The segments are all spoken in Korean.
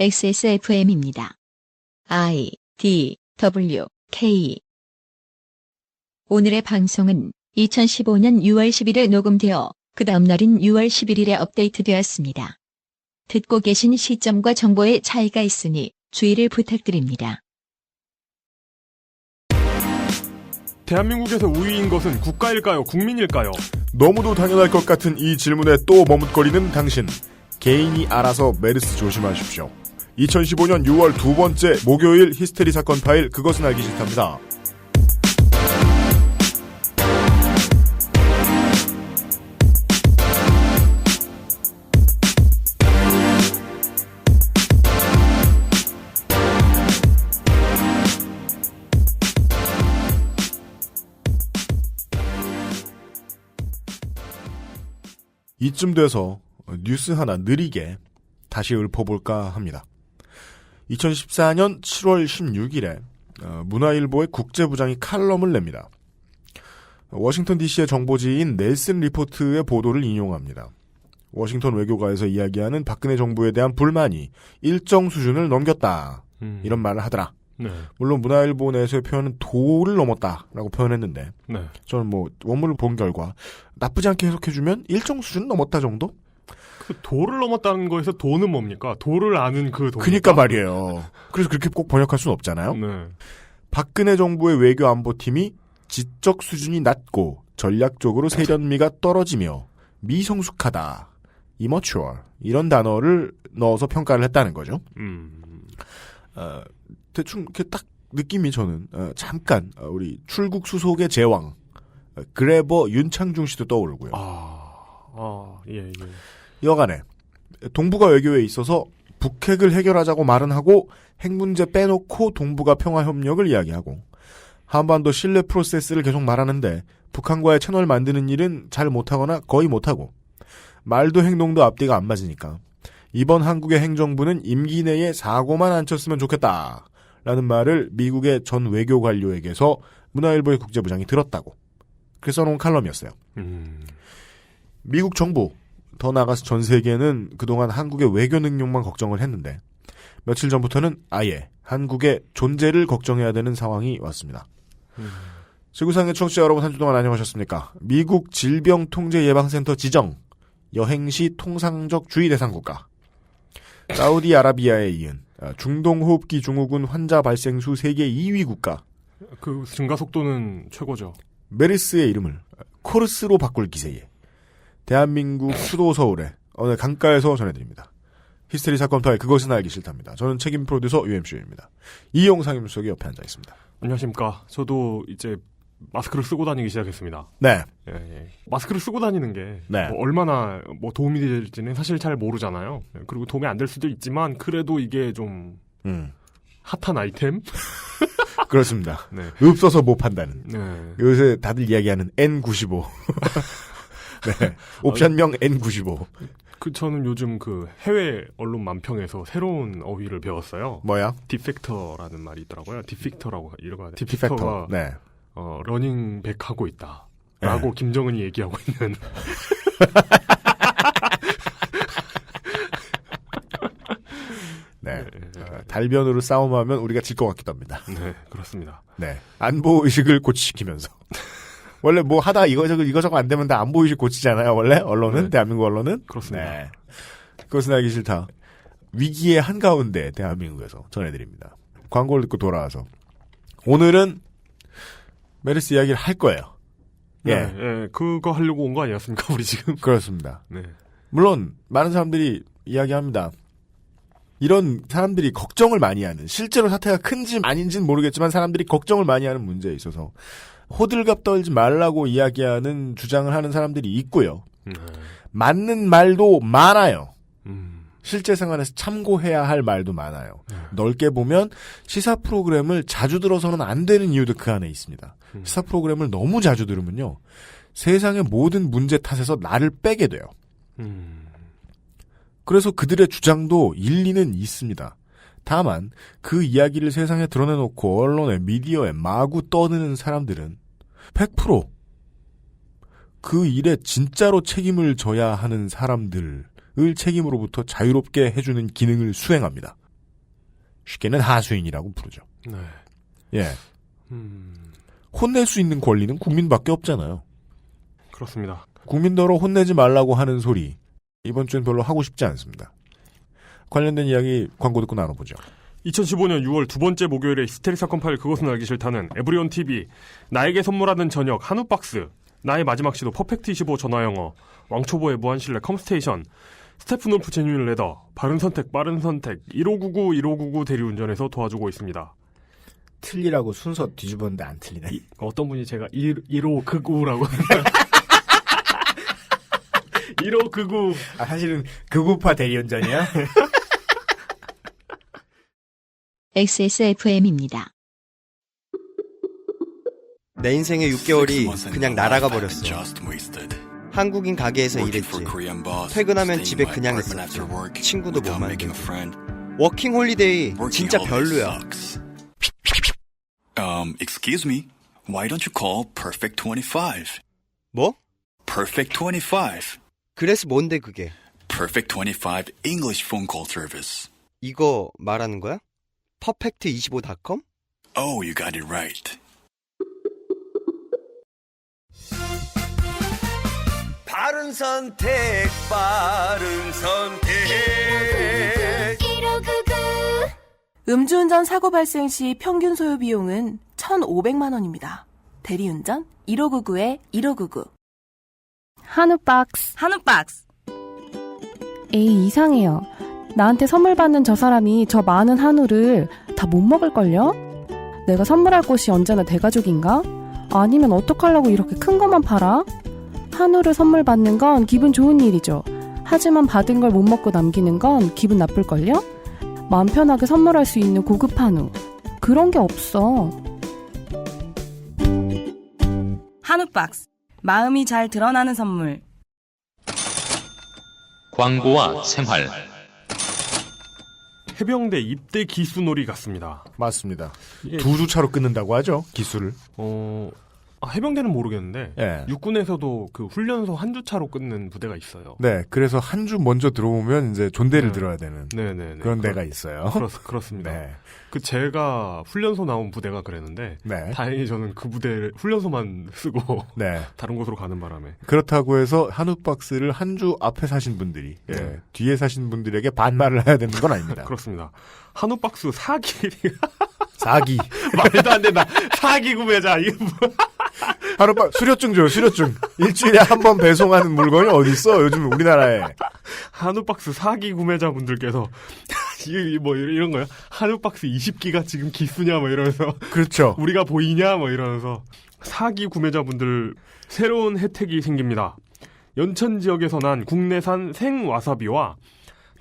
XSFM입니다. I, D, W, K. 오늘의 방송은 2015년 6월 10일에 녹음되어 그 다음 날인 6월 11일에 업데이트되었습니다. 듣고 계신 시점과 정보의 차이가 있으니 주의를 부탁드립니다. 대한민국에서 우위인 것은 국가일까요? 국민일까요? 너무도 당연할 것 같은 이 질문에 또 머뭇거리는 당신. 개인이 알아서 메르스 조심하십시오. 2015년 6월 두 번째 목요일 히스테리 사건 파일 그것은 알기 싫답니다. 이쯤 돼서 뉴스 하나 느리게 다시 읊어볼까 합니다. 2014년 7월 16일에 문화일보의 국제부장이 칼럼을 냅니다. 워싱턴 DC의 정보지인 넬슨 리포트의 보도를 인용합니다. 워싱턴 외교가에서 이야기하는 박근혜 정부에 대한 불만이 일정 수준을 넘겼다. 이런 말을 하더라. 네. 물론 문화일보 내에서의 표현은 도를 넘었다라고 표현했는데 네. 저는 원문을 본 결과 나쁘지 않게 해석해주면 일정 수준 넘었다 정도? 그 도를 넘었다는 거에서 도는 뭡니까? 도를 아는 그 도. 그니까 말이에요. 그래서 그렇게 꼭 번역할 수는 없잖아요. 네. 박근혜 정부의 외교안보팀이 지적 수준이 낮고 전략적으로 세련미가 떨어지며 미성숙하다, immature 이런 단어를 넣어서 평가를 했다는 거죠. 대충 이렇게 딱 느낌이 저는 잠깐 우리 출국 수속의 제왕 그래버 윤창중 씨도 떠오르고요. 예. 여간에 동북아 외교에 있어서 북핵을 해결하자고 말은 하고 핵 문제 빼놓고 동북아 평화 협력을 이야기하고 한반도 신뢰 프로세스를 계속 말하는데 북한과의 채널 만드는 일은 잘 못하거나 거의 못하고 말도 행동도 앞뒤가 안 맞으니까 이번 한국의 행정부는 임기 내에 사고만 안 쳤으면 좋겠다라는 말을 미국의 전 외교 관료에게서 문화일보의 국제부장이 들었다고 그래서 써놓은 칼럼이었어요. 미국 정부 더 나아가서 전 세계는 그동안 한국의 외교 능력만 걱정을 했는데 며칠 전부터는 아예 한국의 존재를 걱정해야 되는 상황이 왔습니다. 지구상의 청취자 여러분 한 주 동안 안녕하셨습니까? 미국 질병통제예방센터 지정 여행시 통상적 주의 대상 국가 사우디아라비아에 이은 중동호흡기 증후군 환자 발생 수 세계 2위 국가 그 증가 속도는 최고죠. 메르스의 이름을 코르스로 바꿀 기세에 대한민국 수도 서울의 어느 강가에서 전해드립니다. 히스테리 사건 파일 그것은 알기 싫답니다. 저는 책임 프로듀서 UMC입니다. 이용상 임수석이 옆에 앉아 있습니다. 안녕하십니까. 저도 이제 마스크를 쓰고 다니기 시작했습니다. 네. 예. 마스크를 쓰고 다니는 게 네. 얼마나 도움이 될지는 사실 잘 모르잖아요. 그리고 도움이 안 될 수도 있지만 그래도 이게 좀 핫한 아이템? 그렇습니다. 네. 읍서서 못 판다는. 네. 요새 다들 이야기하는 N95. 네. 옵션명 N95. 저는 요즘 해외 언론 만평에서 새로운 어휘를 배웠어요. 뭐야? 디펙터라는 말이 있더라고요. 디펙터라고 읽어야 돼요. 디펙터. 네. 러닝백 하고 있다. 라고 네. 김정은이 얘기하고 있는. 네. 달변으로 싸움하면 우리가 질 것 같기도 합니다. 네, 그렇습니다. 네. 안보의식을 고치시키면서. 원래 하다 이거저거 안 되면 다 안보의식 고치잖아요, 원래? 언론은? 네. 대한민국 언론은? 그렇습니다. 네. 그것은 알기 싫다. 위기의 한가운데 대한민국에서 전해드립니다. 광고를 듣고 돌아와서. 오늘은 메르스 이야기를 할 거예요. 예. 네, 그거 하려고 온 거 아니었습니까, 우리 지금? 그렇습니다. 네. 물론, 많은 사람들이 이야기합니다. 이런 사람들이 걱정을 많이 하는, 실제로 사태가 큰지 아닌지는 모르겠지만 사람들이 걱정을 많이 하는 문제에 있어서 호들갑 떨지 말라고 이야기하는 주장을 하는 사람들이 있고요. 맞는 말도 많아요. 실제 생활에서 참고해야 할 말도 많아요. 넓게 보면 시사 프로그램을 자주 들어서는 안 되는 이유도 그 안에 있습니다. 시사 프로그램을 너무 자주 들으면요. 세상의 모든 문제 탓에서 나를 빼게 돼요. 그래서 그들의 주장도 일리는 있습니다. 다만 그 이야기를 세상에 드러내놓고 언론에 미디어에 마구 떠드는 사람들은 100% 그 일에 진짜로 책임을 져야 하는 사람들을 책임으로부터 자유롭게 해주는 기능을 수행합니다. 쉽게는 하수인이라고 부르죠. 네. 예. 혼낼 수 있는 권리는 국민밖에 없잖아요. 그렇습니다. 국민더러 혼내지 말라고 하는 소리. 이번 주엔 별로 하고 싶지 않습니다. 관련된 이야기 광고 듣고 나눠보죠. 2015년 6월 두 번째 목요일에 히스테리 사건 파일 그것은 알기 싫다는 에브리온 TV, 나에게 선물하는 저녁 한우 박스, 나의 마지막 시도 퍼펙트 25 전화영어, 왕초보의 무한실내 컴스테이션, 스테프놀프 제뉴인 레더, 바른 선택 빠른 선택, 1599 대리운전에서 도와주고 있습니다. 틀리라고 순서 뒤집었는데 안 틀리네. 어떤 분이 제가 1599라고 1599 사실은 극우파 대리운전이야? XSFM입니다. 내 인생의 6개월이 그냥 날아가 버렸어. 한국인 가게에서 일했지. 퇴근하면 집에 그냥 있었지. 친구도 못 만들고. 워킹 홀리데이 진짜 별로야. Excuse me. Why don't you call Perfect 25? 뭐? Perfect 25. 그래서 뭔데 그게? Perfect 25 English phone call service. 이거 말하는 거야? perfect25.com? Oh, you got it right. 바른 선택, 바른 선택. 음주운전 사고 발생 시 평균 소요 비용은 1,500만 원입니다. 대리운전 1599-1599. 한우박스. 한우박스. 에이, 이상해요. 나한테 선물 받는 저 사람이 저 많은 한우를 다 못 먹을걸요? 내가 선물할 곳이 언제나 대가족인가? 아니면 어떡하려고 이렇게 큰 것만 팔아? 한우를 선물 받는 건 기분 좋은 일이죠. 하지만 받은 걸 못 먹고 남기는 건 기분 나쁠걸요? 마음 편하게 선물할 수 있는 고급 한우. 그런 게 없어. 한우박스. 마음이 잘 드러나는 선물. 광고와 생활. 해병대 입대 기수놀이 같습니다. 맞습니다. 이게, 두 주차로 끊는다고 하죠, 기수를. 해병대는 모르겠는데 예. 육군에서도 그 훈련소 한 주차로 끊는 부대가 있어요. 네, 그래서 한 주 먼저 들어오면 이제 존대를 들어야 되는 네네네. 그런 데가 있어요. 그렇습니다. 네. 그 제가 훈련소 나온 부대가 그랬는데 네. 다행히 저는 그 부대 훈련소만 쓰고 네. 다른 곳으로 가는 바람에 그렇다고 해서 한우 박스를 한 주 앞에 사신 분들이 뒤에 사신 분들에게 반말을 해야 되는 건 아닙니다. 그렇습니다. 한우 박스 사기 말도 안 된다. 사기 구매자 이거 뭐. 한우 박스 수료증 줘요. 수료증. 일주일에 한 번 배송하는 물건이 어디 있어? 요즘 우리나라에. 한우 박스 사기 구매자분들께서 뭐 이런 거야. 한우 박스 20기가 지금 기수냐 뭐 이러면서 그렇죠. 우리가 보이냐 뭐 이러면서 사기 구매자분들 새로운 혜택이 생깁니다. 연천 지역에서 난 국내산 생와사비와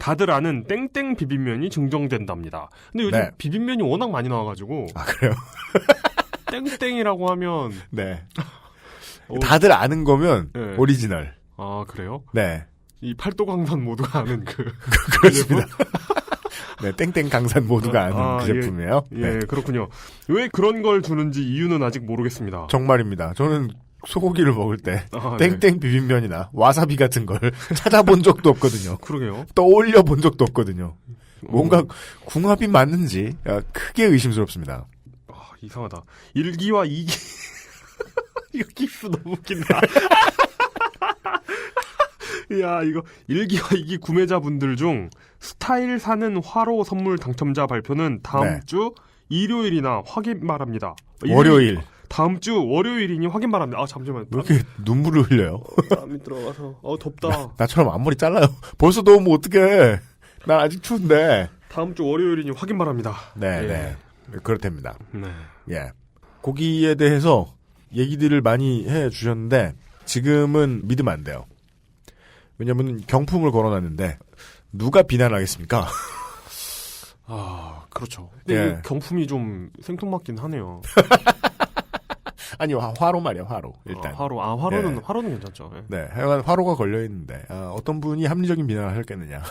다들 아는 땡땡 비빔면이 증정된답니다. 근데 요즘 네. 비빔면이 워낙 많이 나와가지고 아 그래요? 땡땡이라고 하면 네. 다들 아는 거면 네. 오리지널. 아 그래요? 네. 이 팔도강산 모두가 아는 그렇습니다. 네, 땡땡 강산 모두가 아는 그 제품이에요. 예, 네. 그렇군요. 왜 그런 걸 주는지 이유는 아직 모르겠습니다. 정말입니다. 저는 소고기를 먹을 때 네. 땡땡 비빔면이나 와사비 같은 걸 찾아본 적도 없거든요. 그러게요. 떠올려 본 적도 없거든요. 뭔가 궁합이 맞는지 크게 의심스럽습니다. 이상하다. 1기와 2기 이거 기수 너무 웃긴다. 야 이거 1기와 2기 구매자분들 중 스타일 사는 화로 선물 당첨자 발표는 다음 주 일요일이나 확인 바랍니다. 월요일. 다음 주 월요일이니 확인 바랍니다. 아 잠시만. 왜 이렇게 눈물을 흘려요? 땀이 들어가서 덥다. 나처럼 앞머리 잘라요. 벌써 더우면 어떡해. 난 아직 추운데. 다음 주 월요일이니 확인 바랍니다. 네, 예. 네. 그렇답니다. 네. 예. 고기에 대해서 얘기들을 많이 해 주셨는데 지금은 믿으면 안 돼요. 왜냐면 경품을 걸어놨는데 누가 비난하겠습니까? 아, 그렇죠. 근데 예. 경품이 좀 생뚱맞긴 하네요. 아니 화로 말이야 화로 일단. 화로는 예. 화로는 괜찮죠. 예. 네, 하여간 화로가 걸려 있는데 어떤 분이 합리적인 비난을 하겠느냐.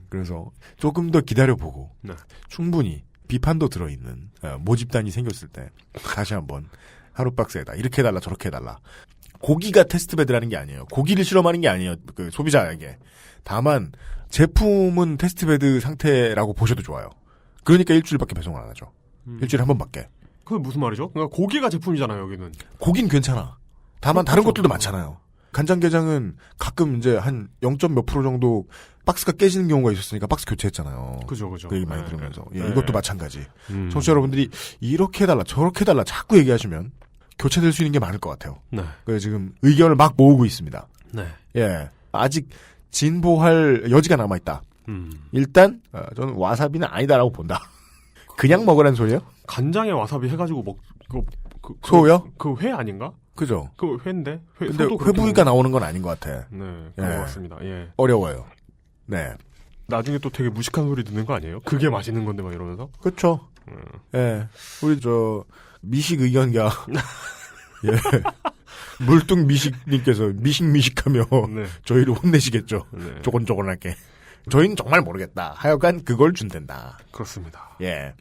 그래서 조금 더 기다려보고 네. 충분히 비판도 들어있는 모집단이 생겼을 때 다시 한번 하루박스에다 이렇게 해달라 저렇게 해달라. 고기가 테스트베드라는 게 아니에요. 고기를 실험하는 게 아니에요. 그 소비자에게. 다만 제품은 테스트베드 상태라고 보셔도 좋아요. 그러니까 일주일밖에 배송을 안 하죠. 일주일에 한 번밖에. 그게 무슨 말이죠? 그러니까 고기가 제품이잖아요, 여기는. 고긴 괜찮아. 다만 다른 것들도 많잖아요. 간장게장은 가끔 이제 한 0. 몇 프로 정도 박스가 깨지는 경우가 있었으니까 박스 교체했잖아요. 그죠. 그 얘기 많이 들으면서. 예, 네. 이것도 마찬가지. 청취자 여러분들이 이렇게 해달라 저렇게 해달라 자꾸 얘기하시면 교체될 수 있는 게 많을 것 같아요. 네. 그래서 지금 의견을 막 모으고 있습니다. 네. 예. 아직 진보할 여지가 남아있다. 일단 저는 와사비는 아니다라고 본다. 그냥 먹으라는 소리예요? 간장에 와사비 해가지고 소요? 그 회 아닌가? 그죠. 그 회인데? 근데 회부위가 나오는 건 아닌 것 같아. 네, 그런 예. 것 같습니다. 예. 어려워요. 네. 나중에 또 되게 무식한 소리 듣는 거 아니에요? 그게 맛있는 건데 막 이러면서? 그렇죠. 예. 우리 미식 의견가 예. 물뚱 미식님께서 미식하며 네. 저희를 혼내시겠죠. 네. 조곤조곤하게. 저희는 정말 모르겠다. 하여간 그걸 준댄다. 그렇습니다. 예.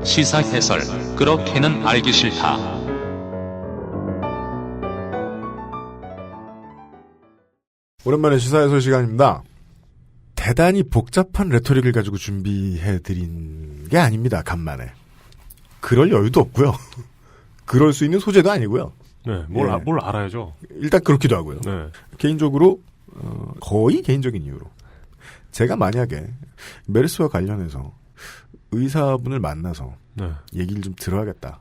시사 해설 그렇게는 알기 싫다. 오랜만에 시사해설 시간입니다. 대단히 복잡한 레토릭을 가지고 준비해드린 게 아닙니다. 간만에. 그럴 여유도 없고요. 그럴 수 있는 소재도 아니고요. 네, 뭘 알아야죠. 일단 그렇기도 하고요. 네. 개인적으로 거의 개인적인 이유로 제가 만약에 메르스와 관련해서 의사분을 만나서 네. 얘기를 좀 들어야겠다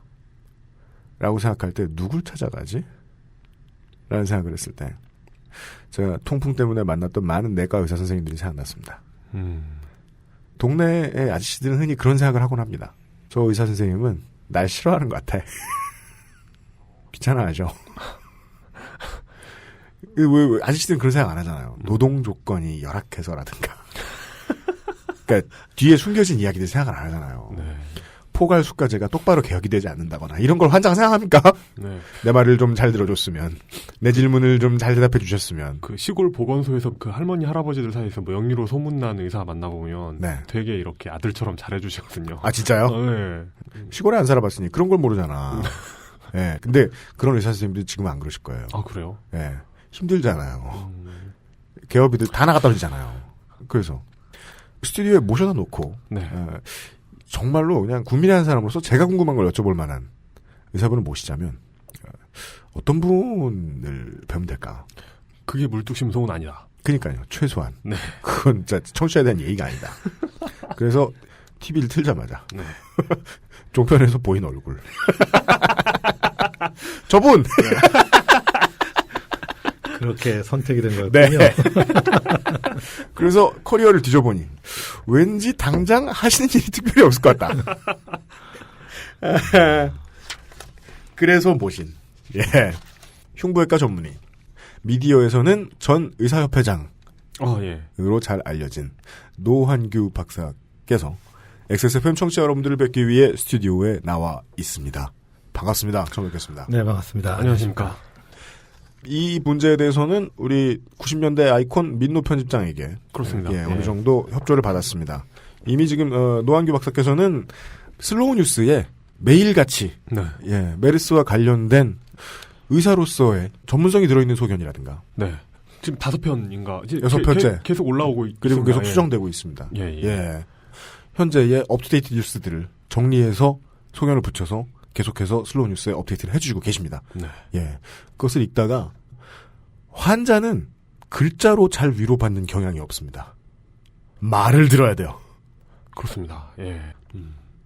라고 생각할 때 누굴 찾아가지? 라는 생각을 했을 때 제가 통풍 때문에 만났던 많은 내과 의사 선생님들이 생각났습니다. 동네의 아저씨들은 흔히 그런 생각을 하곤 합니다. 저 의사 선생님은 날 싫어하는 것 같아. 귀찮아하죠. 왜 아저씨들은 그런 생각 안 하잖아요. 노동 조건이 열악해서라든가. 그러니까 뒤에 숨겨진 이야기들 생각을 안 하잖아요. 네. 포괄수가제가 똑바로 개혁이 되지 않는다거나 이런 걸 환장 생각합니까? 네. 내 말을 좀 잘 들어줬으면 내 질문을 좀 잘 대답해 주셨으면. 그 시골 보건소에서 그 할머니 할아버지들 사이에서 뭐 영리로 소문난 의사 만나보면 네. 되게 이렇게 아들처럼 잘해주시거든요. 아 진짜요? 네. 시골에 안 살아봤으니 그런 걸 모르잖아. 예. 네, 근데 그런 의사 선생님들이 지금 안 그러실 거예요. 아 그래요? 예. 네, 힘들잖아요. 개업이들 다 나갔다 오잖아요. 그래서 스튜디오에 모셔다 놓고 네. 정말로 그냥 국민의 한 사람으로서 제가 궁금한 걸 여쭤볼 만한 의사분을 모시자면 어떤 분을 배우면 될까? 그게 물뚝심송은 아니다. 그러니까요. 최소한. 네. 그건 진짜 청취자에 대한 예의가 아니다. 그래서 TV를 틀자마자 네. 종편에서 보인 얼굴. 저분! 그렇게 선택이 된 거였군요. 네. 그래서 커리어를 뒤져보니 왠지 당장 하시는 일이 특별히 없을 것 같다. 그래서 모신 흉부외과 전문의 미디어에서는 전 의사협회장으로 예. 잘 알려진 노한규 박사께서 XSFM 청취자 여러분들을 뵙기 위해 스튜디오에 나와 있습니다. 반갑습니다. 처음 뵙겠습니다. 네, 반갑습니다. 안녕하십니까. 이 문제에 대해서는 우리 90년대 아이콘 민노 편집장에게 그렇습니다. 예, 어느 정도 협조를 받았습니다. 이미 지금 노한규 박사께서는 슬로우 뉴스에 매일같이 네. 예, 메르스와 관련된 의사로서의 전문성이 들어있는 소견이라든가 네. 지금 5편인가? 6편째. 계속 올라오고 그리고 계속 예. 수정되고 있습니다. 예. 예. 현재의 업투데이트 뉴스들을 정리해서 소견을 붙여서 계속해서 슬로우 뉴스에 업데이트를 해주시고 계십니다. 네. 예. 그것을 읽다가 환자는 글자로 잘 위로받는 경향이 없습니다. 말을 들어야 돼요. 그렇습니다. 예.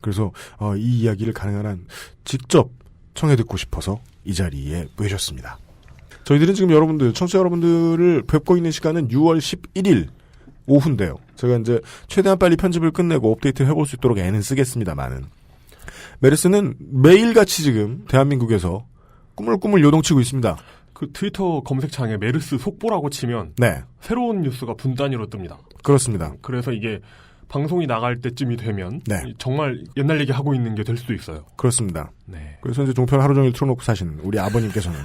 그래서 이 이야기를 가능한 한 직접 청해 듣고 싶어서 이 자리에 모셨습니다. 저희들은 지금 여러분들, 청취자 여러분들을 뵙고 있는 시간은 6월 11일 오후인데요. 제가 이제 최대한 빨리 편집을 끝내고 업데이트를 해볼 수 있도록 애는 쓰겠습니다만은 메르스는 매일같이 지금 대한민국에서 꾸물꾸물 요동치고 있습니다. 그 트위터 검색창에 메르스 속보라고 치면 네. 새로운 뉴스가 분 단위로 뜹니다. 그렇습니다. 그래서 이게 방송이 나갈 때쯤이 되면 네. 정말 옛날 얘기 하고 있는 게 될 수도 있어요. 그렇습니다. 네. 그래서 이제 종편 하루 종일 틀어놓고 사시는 우리 아버님께서는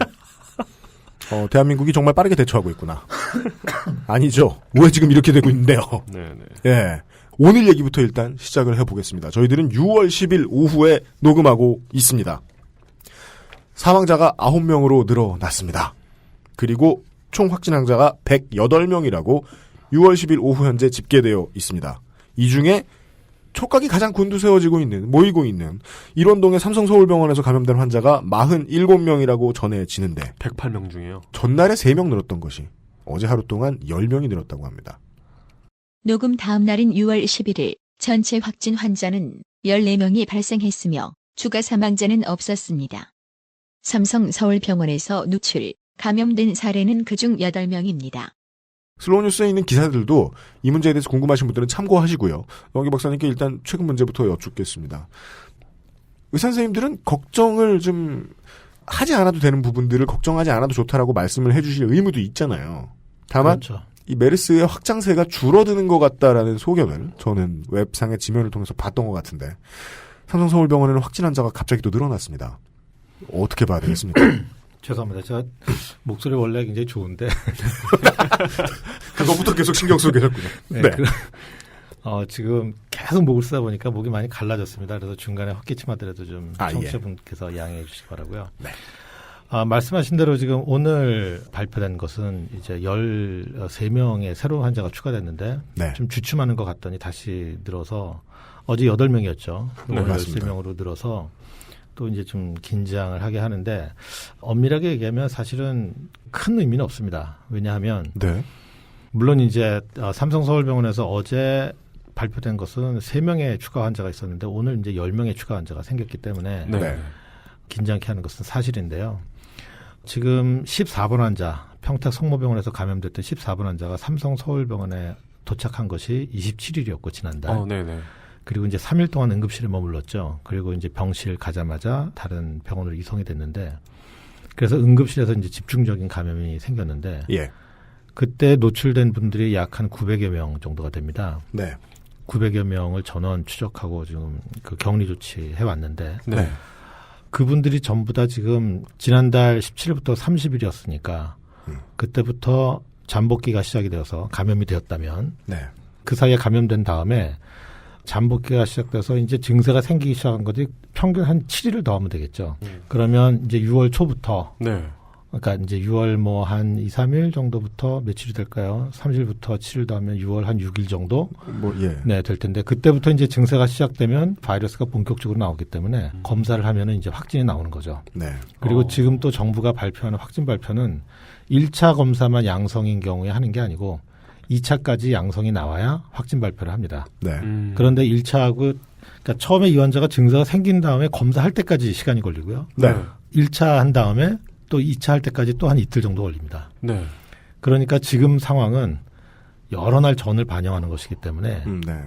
대한민국이 정말 빠르게 대처하고 있구나. 아니죠. 왜 지금 이렇게 되고 있는데요. 네네. 예. 오늘 얘기부터 일단 시작을 해보겠습니다. 저희들은 6월 10일 오후에 녹음하고 있습니다. 사망자가 9명으로 늘어났습니다. 그리고 총 확진 환자가 108명이라고 6월 10일 오후 현재 집계되어 있습니다. 이 중에 촉각이 가장 곤두세워지고 있는, 모이고 있는 일원동의 삼성서울병원에서 감염된 환자가 47명이라고 전해지는데 108명 중에요. 전날에 3명 늘었던 것이 어제 하루 동안 10명이 늘었다고 합니다. 녹음 다음 날인 6월 11일 전체 확진 환자는 14명이 발생했으며 추가 사망자는 없었습니다. 삼성 서울병원에서 누출, 감염된 사례는 그중 8명입니다. 슬로우뉴스에 있는 기사들도 이 문제에 대해서 궁금하신 분들은 참고하시고요. 영기 박사님께 일단 최근 문제부터 여쭙겠습니다. 의사 선생님들은 걱정을 좀 하지 않아도 되는 부분들을 걱정하지 않아도 좋다라고 말씀을 해주실 의무도 있잖아요. 다만 그렇죠. 이 메르스의 확장세가 줄어드는 것 같다라는 소견을 저는 웹상의 지면을 통해서 봤던 것 같은데 삼성서울병원에는 확진 환자가 갑자기 또 늘어났습니다. 어떻게 봐야 되겠습니까? 죄송합니다. 제가 목소리 원래 굉장히 좋은데 그거부터 계속 신경 쓰고 계셨군요. 네. 네. 지금 계속 목을 쓰다 보니까 목이 많이 갈라졌습니다. 그래서 중간에 헛기침하더라도 좀 청취자분께서 양해해 주시기 바라고요. 네. 말씀하신 대로 지금 오늘 발표된 것은 이제 13명의 새로운 환자가 추가됐는데 네. 좀 주춤하는 것 같더니 다시 늘어서 어제 8명이었죠. 네, 오늘 맞습니다. 13명으로 늘어서 또 이제 좀 긴장을 하게 하는데 엄밀하게 얘기하면 사실은 큰 의미는 없습니다. 왜냐하면 네. 물론 이제 삼성서울병원에서 어제 발표된 것은 3명의 추가 환자가 있었는데 오늘 이제 10명의 추가 환자가 생겼기 때문에 네. 긴장케 하는 것은 사실인데요. 지금 14번 환자, 평택 성모병원에서 감염됐던 14번 환자가 삼성서울병원에 도착한 것이 27일이었고 지난달. 네네. 그리고 이제 3일 동안 응급실에 머물렀죠. 그리고 이제 병실 가자마자 다른 병원으로 이송이 됐는데 그래서 응급실에서 이제 집중적인 감염이 생겼는데 예. 그때 노출된 분들이 약 한 900여 명 정도가 됩니다. 네. 900여 명을 전원 추적하고 지금 그 격리 조치 해왔는데 네. 그분들이 전부 다 지금 지난달 17일부터 30일이었으니까 그때부터 잠복기가 시작이 되어서 감염이 되었다면 네. 그 사이에 감염된 다음에 잠복기가 시작돼서 이제 증세가 생기기 시작한 것이 평균 한 7일을 더 하면 되겠죠. 그러면 이제 6월 초부터 네. 그러니까 이제 6월 뭐 한 2, 3일 정도부터 며칠이 될까요? 3일부터 7일 더 하면 6월 한 6일 정도? 예. 네, 될 텐데 그때부터 이제 증세가 시작되면 바이러스가 본격적으로 나오기 때문에 검사를 하면은 이제 확진이 나오는 거죠. 네. 그리고 지금 또 정부가 발표하는 확진 발표는 1차 검사만 양성인 경우에 하는 게 아니고 2차까지 양성이 나와야 확진 발표를 합니다. 네. 그런데 1차하고 그러니까 처음에 이 환자가 증세가 생긴 다음에 검사할 때까지 시간이 걸리고요. 네. 1차 한 다음에 또 2차 할 때까지 또 한 이틀 정도 걸립니다. 네. 그러니까 지금 상황은 여러 날 전을 반영하는 것이기 때문에 네.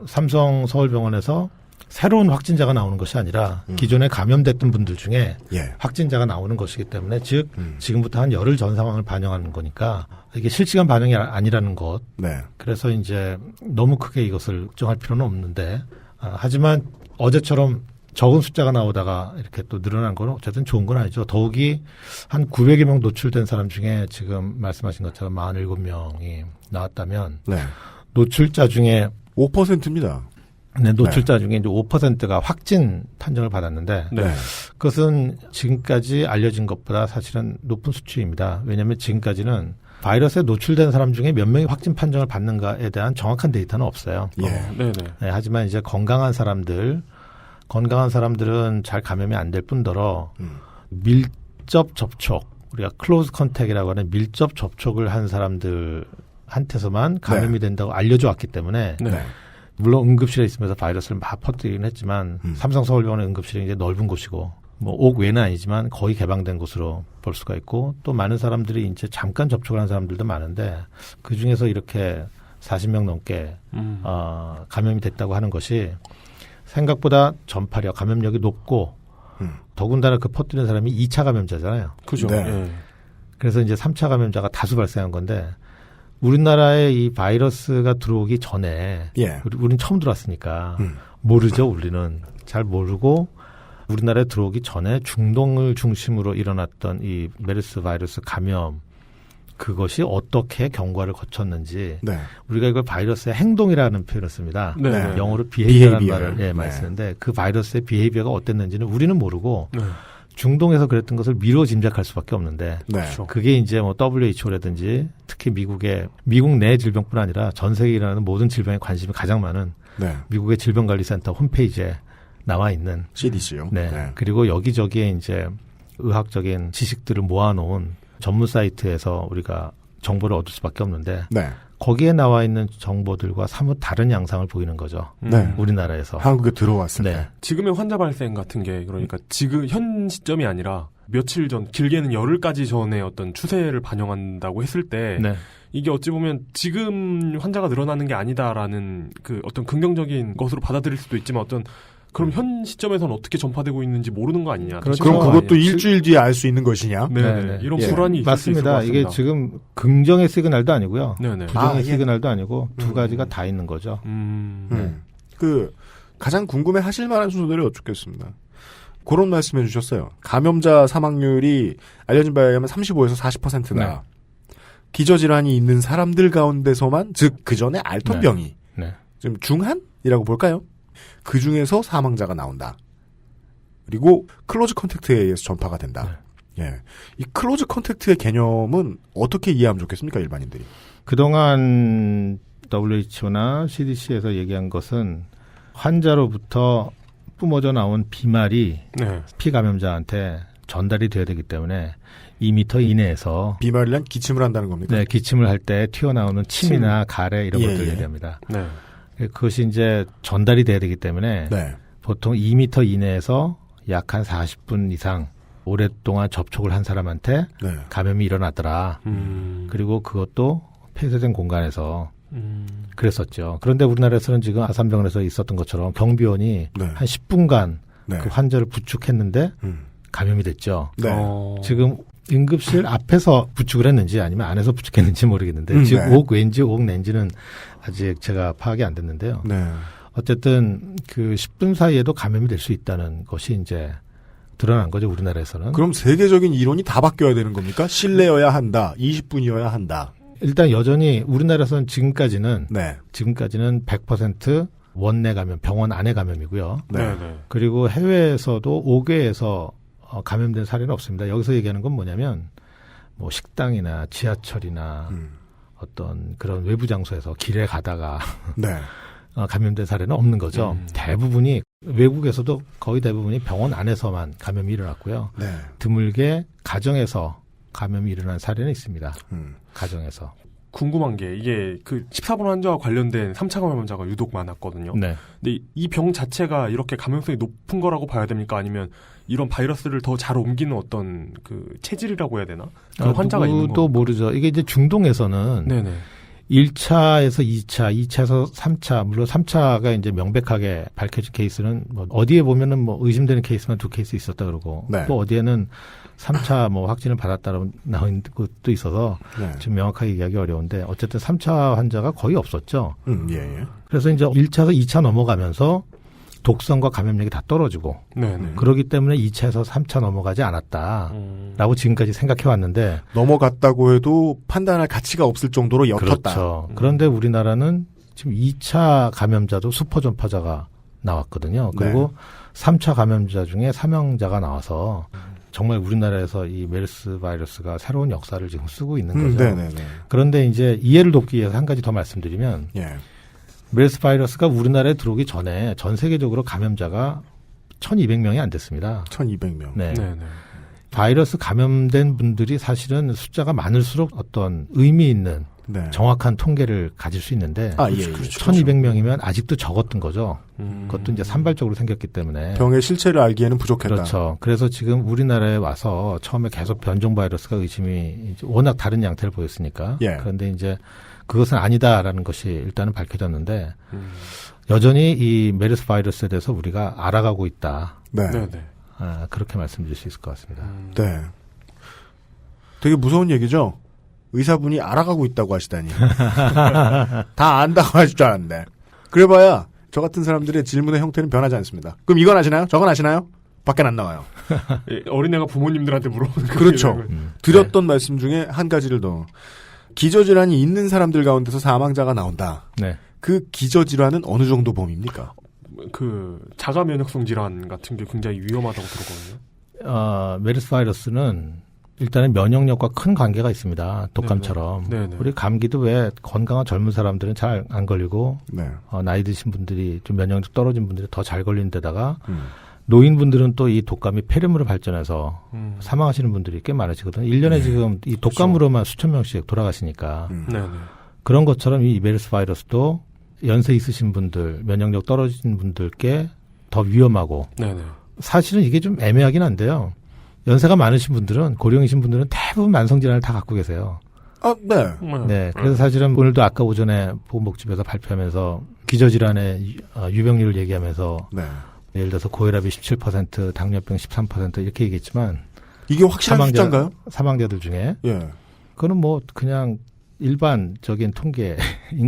삼성 서울병원에서 새로운 확진자가 나오는 것이 아니라 기존에 감염됐던 분들 중에 예. 확진자가 나오는 것이기 때문에 즉 지금부터 한 열흘 전 상황을 반영하는 거니까 이게 실시간 반영이 아니라는 것. 네. 그래서 이제 너무 크게 이것을 걱정할 필요는 없는데 하지만 어제처럼 적은 숫자가 나오다가 이렇게 또 늘어난 건 어쨌든 좋은 건 아니죠. 더욱이 한 900여 명 노출된 사람 중에 지금 말씀하신 것처럼 47명이 나왔다면 네. 노출자 중에 5%입니다. 네, 노출자 중에 이제 5%가 확진 판정을 받았는데 네. 그것은 지금까지 알려진 것보다 사실은 높은 수치입니다. 왜냐하면 지금까지는 바이러스에 노출된 사람 중에 몇 명이 확진 판정을 받는가에 대한 정확한 데이터는 없어요. 예. 네네. 네, 하지만 이제 건강한 사람들은 잘 감염이 안 될 뿐더러 밀접 접촉, 우리가 클로즈 컨택이라고 하는 밀접 접촉을 한 사람들한테서만 감염이 된다고 알려져 왔기 때문에 네. 물론 응급실에 있으면서 바이러스를 막 퍼뜨리긴 했지만 삼성서울병원의 응급실이 이제 넓은 곳이고 뭐 옥 외는 아니지만 거의 개방된 곳으로 볼 수가 있고 또 많은 사람들이 이제 잠깐 접촉을 한 사람들도 많은데 그 중에서 이렇게 40명 넘게 감염이 됐다고 하는 것이 생각보다 전파력, 감염력이 높고 더군다나 그 퍼뜨린 사람이 2차 감염자잖아요. 그죠. 네. 예. 그래서 이제 3차 감염자가 다수 발생한 건데 우리나라에 이 바이러스가 들어오기 전에 예. 우리는 처음 들어왔으니까 모르죠. 우리는 잘 모르고 우리나라에 들어오기 전에 중동을 중심으로 일어났던 이 메르스 바이러스 감염 그것이 어떻게 경과를 거쳤는지 네. 우리가 이걸 바이러스의 행동이라는 표현을 씁니다. 네. 영어로 비헤이비어라는 behavior. 말을 많이 쓰는데 그 바이러스의 비헤이비어가 어땠는지는 우리는 모르고 중동에서 그랬던 것을 미뤄 짐작할 수밖에 없는데 네. 그게 이제 뭐 WHO라든지 특히 미국 내 질병뿐 아니라 전 세계에 일어나는 모든 질병에 관심이 가장 많은 네. 미국의 질병관리센터 홈페이지에 나와 있는 CDC요. 네. 네. 그리고 여기저기에 이제 의학적인 지식들을 모아놓은 전문 사이트에서 우리가 정보를 얻을 수밖에 없는데 네. 거기에 나와 있는 정보들과 사뭇 다른 양상을 보이는 거죠. 네. 우리나라에서. 한국에 들어왔을 네. 때. 지금의 환자 발생 같은 게 그러니까 지금 현 시점이 아니라 며칠 전, 길게는 열흘까지 전에 어떤 추세를 반영한다고 했을 때 네. 이게 어찌 보면 지금 환자가 늘어나는 게 아니다라는 그 어떤 긍정적인 것으로 받아들일 수도 있지만 어떤 그럼 현 시점에서는 어떻게 전파되고 있는지 모르는 거 아니냐. 그렇죠. 그럼 그것도 아니냐. 일주일 뒤에 알 수 있는 것이냐? 네. 이런 예. 불안이 있을 수 있을 것 맞습니다. 같습니다. 이게 지금 긍정의 시그널도 아니고요. 네네. 부정의 예. 시그널도 아니고 두 가지가 다 있는 거죠. 그 가장 궁금해 하실 만한 순서들을 여쭙겠습니다. 그런 말씀해 주셨어요. 감염자 사망률이 알려진 바에 의하면 35에서 40%다. 네. 기저질환이 있는 사람들 가운데서만, 즉 그 전에 앓던 네. 병이 네. 좀 중한이라고 볼까요? 그 중에서 사망자가 나온다. 그리고 클로즈 컨택트에 의해서 전파가 된다. 예, 이 클로즈 컨택트의 개념은 어떻게 이해하면 좋겠습니까, 일반인들이? 그동안 WHO나 CDC에서 얘기한 것은 환자로부터 뿜어져 나온 비말이 네. 피감염자한테 전달이 돼야 되기 때문에 2m 이내에서 비말이란 기침을 한다는 겁니까? 네, 기침을 할 때 튀어나오는 침이나 가래 이런 예, 것들 예. 얘기합니다. 네. 그것이 이제 전달이 돼야 되기 때문에 네. 보통 2m 이내에서 약 한 40분 이상 오랫동안 접촉을 한 사람한테 네. 감염이 일어나더라. 그리고 그것도 폐쇄된 공간에서 그랬었죠. 그런데 우리나라에서는 지금 아산병원에서 있었던 것처럼 경비원이 네. 한 10분간 네. 그 환자를 부축했는데 감염이 됐죠. 네. 지금 응급실 앞에서 부축을 했는지 아니면 안에서 부축했는지 모르겠는데 지금 네. 옥 왠지 옥 낸지는 아직 제가 파악이 안 됐는데요. 네. 어쨌든 그 10분 사이에도 감염이 될 수 있다는 것이 이제 드러난 거죠, 우리나라에서는. 그럼 세계적인 이론이 다 바뀌어야 되는 겁니까? 실내여야 한다. 20분이어야 한다. 일단 여전히 우리나라에서는 지금까지는 네. 100% 원내 감염, 병원 안에 감염이고요. 네. 그리고 해외에서도 5개에서 감염된 사례는 없습니다. 여기서 얘기하는 건 뭐냐면 뭐 식당이나 지하철이나 어떤 그런 외부 장소에서 길에 가다가 네. 감염된 사례는 없는 거죠. 대부분이 외국에서도 거의 대부분이 병원 안에서만 감염이 일어났고요. 네. 드물게 가정에서 감염이 일어난 사례는 있습니다. 가정에서. 궁금한 게 이게 그 14번 환자와 관련된 3차 감염자가 유독 많았거든요. 네. 근데 이 병 자체가 이렇게 감염성이 높은 거라고 봐야 됩니까? 아니면 이런 바이러스를 더 잘 옮기는 어떤 그 체질이라고 해야 되나? 그런 환자가 있는 누구도 거. 모르죠. 이게 이제 중동에서는 네네. 1차에서 2차, 2차에서 3차, 물론 3차가 이제 명백하게 밝혀진 케이스는 뭐 어디에 보면은 뭐 의심되는 케이스만 2케이스 있었다 그러고 네. 또 어디에는 3차 뭐 확진을 받았다라고 나온 것도 있어서 네. 좀 명확하게 얘기하기 어려운데 어쨌든 3차 환자가 거의 없었죠. 예. 그래서 이제 1차에서 2차 넘어가면서 독성과 감염력이 다 떨어지고 네네. 그러기 때문에 2차에서 3차 넘어가지 않았다라고 지금까지 생각해 왔는데 넘어갔다고 해도 판단할 가치가 없을 정도로 옅었다. 그렇죠. 그런데 우리나라는 지금 2차 감염자도 슈퍼 전파자가 나왔거든요. 그리고 3차 감염자 중에 사망자가 나와서 정말 우리나라에서 이 메르스 바이러스가 새로운 역사를 지금 쓰고 있는 거죠. 네네네. 그런데 이제 이해를 돕기 위해서 한 가지 더 말씀드리면 예. 메르스 바이러스가 우리나라에 들어오기 전에 전 세계적으로 감염자가 1,200명이 안 됐습니다. 1,200명. 네. 네네. 바이러스 감염된 분들이 사실은 숫자가 많을수록 어떤 의미 있는 네. 정확한 통계를 가질 수 있는데 아, 예, 그렇죠. 1,200명이면 아직도 적었던 거죠. 그것도 이제 산발적으로 생겼기 때문에. 병의 실체를 알기에는 부족했다. 그렇죠. 그래서 지금 우리나라에 와서 처음에 계속 변종 바이러스가 의심이 이제 워낙 다른 양태를 보였으니까. 예. 그런데 이제 그것은 아니다라는 것이 일단은 밝혀졌는데 여전히 이 메르스 바이러스에 대해서 우리가 알아가고 있다. 네. 네네. 그렇게 말씀드릴 수 있을 것 같습니다. 네. 되게 무서운 얘기죠? 의사분이 알아가고 있다고 하시다니. 다 안다고 하실 줄 알았는데. 그래봐야 저 같은 사람들의 질문의 형태는 변하지 않습니다. 그럼 이건 아시나요? 저건 아시나요? 밖엔 안 나와요. 어린애가 부모님들한테 물어보는 그렇죠. 드렸던 말씀 중에 한 가지를 더. 기저질환이 있는 사람들 가운데서 사망자가 나온다. 네. 그 기저질환은 어느 정도 범위입니까? 그 자가 면역성 질환 같은 게 굉장히 위험하다고 들었거든요. 메르스 바이러스는 일단은 면역력과 큰 관계가 있습니다. 독감처럼. 네네. 우리 감기도 왜 건강한 젊은 사람들은 잘 안 걸리고 네. 나이 드신 분들이 좀 면역력 떨어진 분들이 더 잘 걸리는 데다가 노인분들은 또 이 독감이 폐렴으로 발전해서 사망하시는 분들이 꽤 많으시거든요. 1년에 지금 이 독감으로만 수천 명씩 돌아가시니까. 네네. 그런 것처럼 이 메르스 바이러스도 연세 있으신 분들, 면역력 떨어진 분들께 더 위험하고 네네. 사실은 이게 좀 애매하긴 한데요. 연세가 많으신 분들은, 고령이신 분들은 대부분 만성질환을 다 갖고 계세요. 아, 네. 네. 그래서 사실은 오늘도 아까 오전에 보건복지부에서 발표하면서 기저질환의 유병률을 얘기하면서 네. 예를 들어서 고혈압이 17%, 당뇨병 13% 이렇게 얘기했지만 이게 확실한 숫자인가요? 사망자들 중에. 예. 그거는 뭐 그냥 일반적인 통계인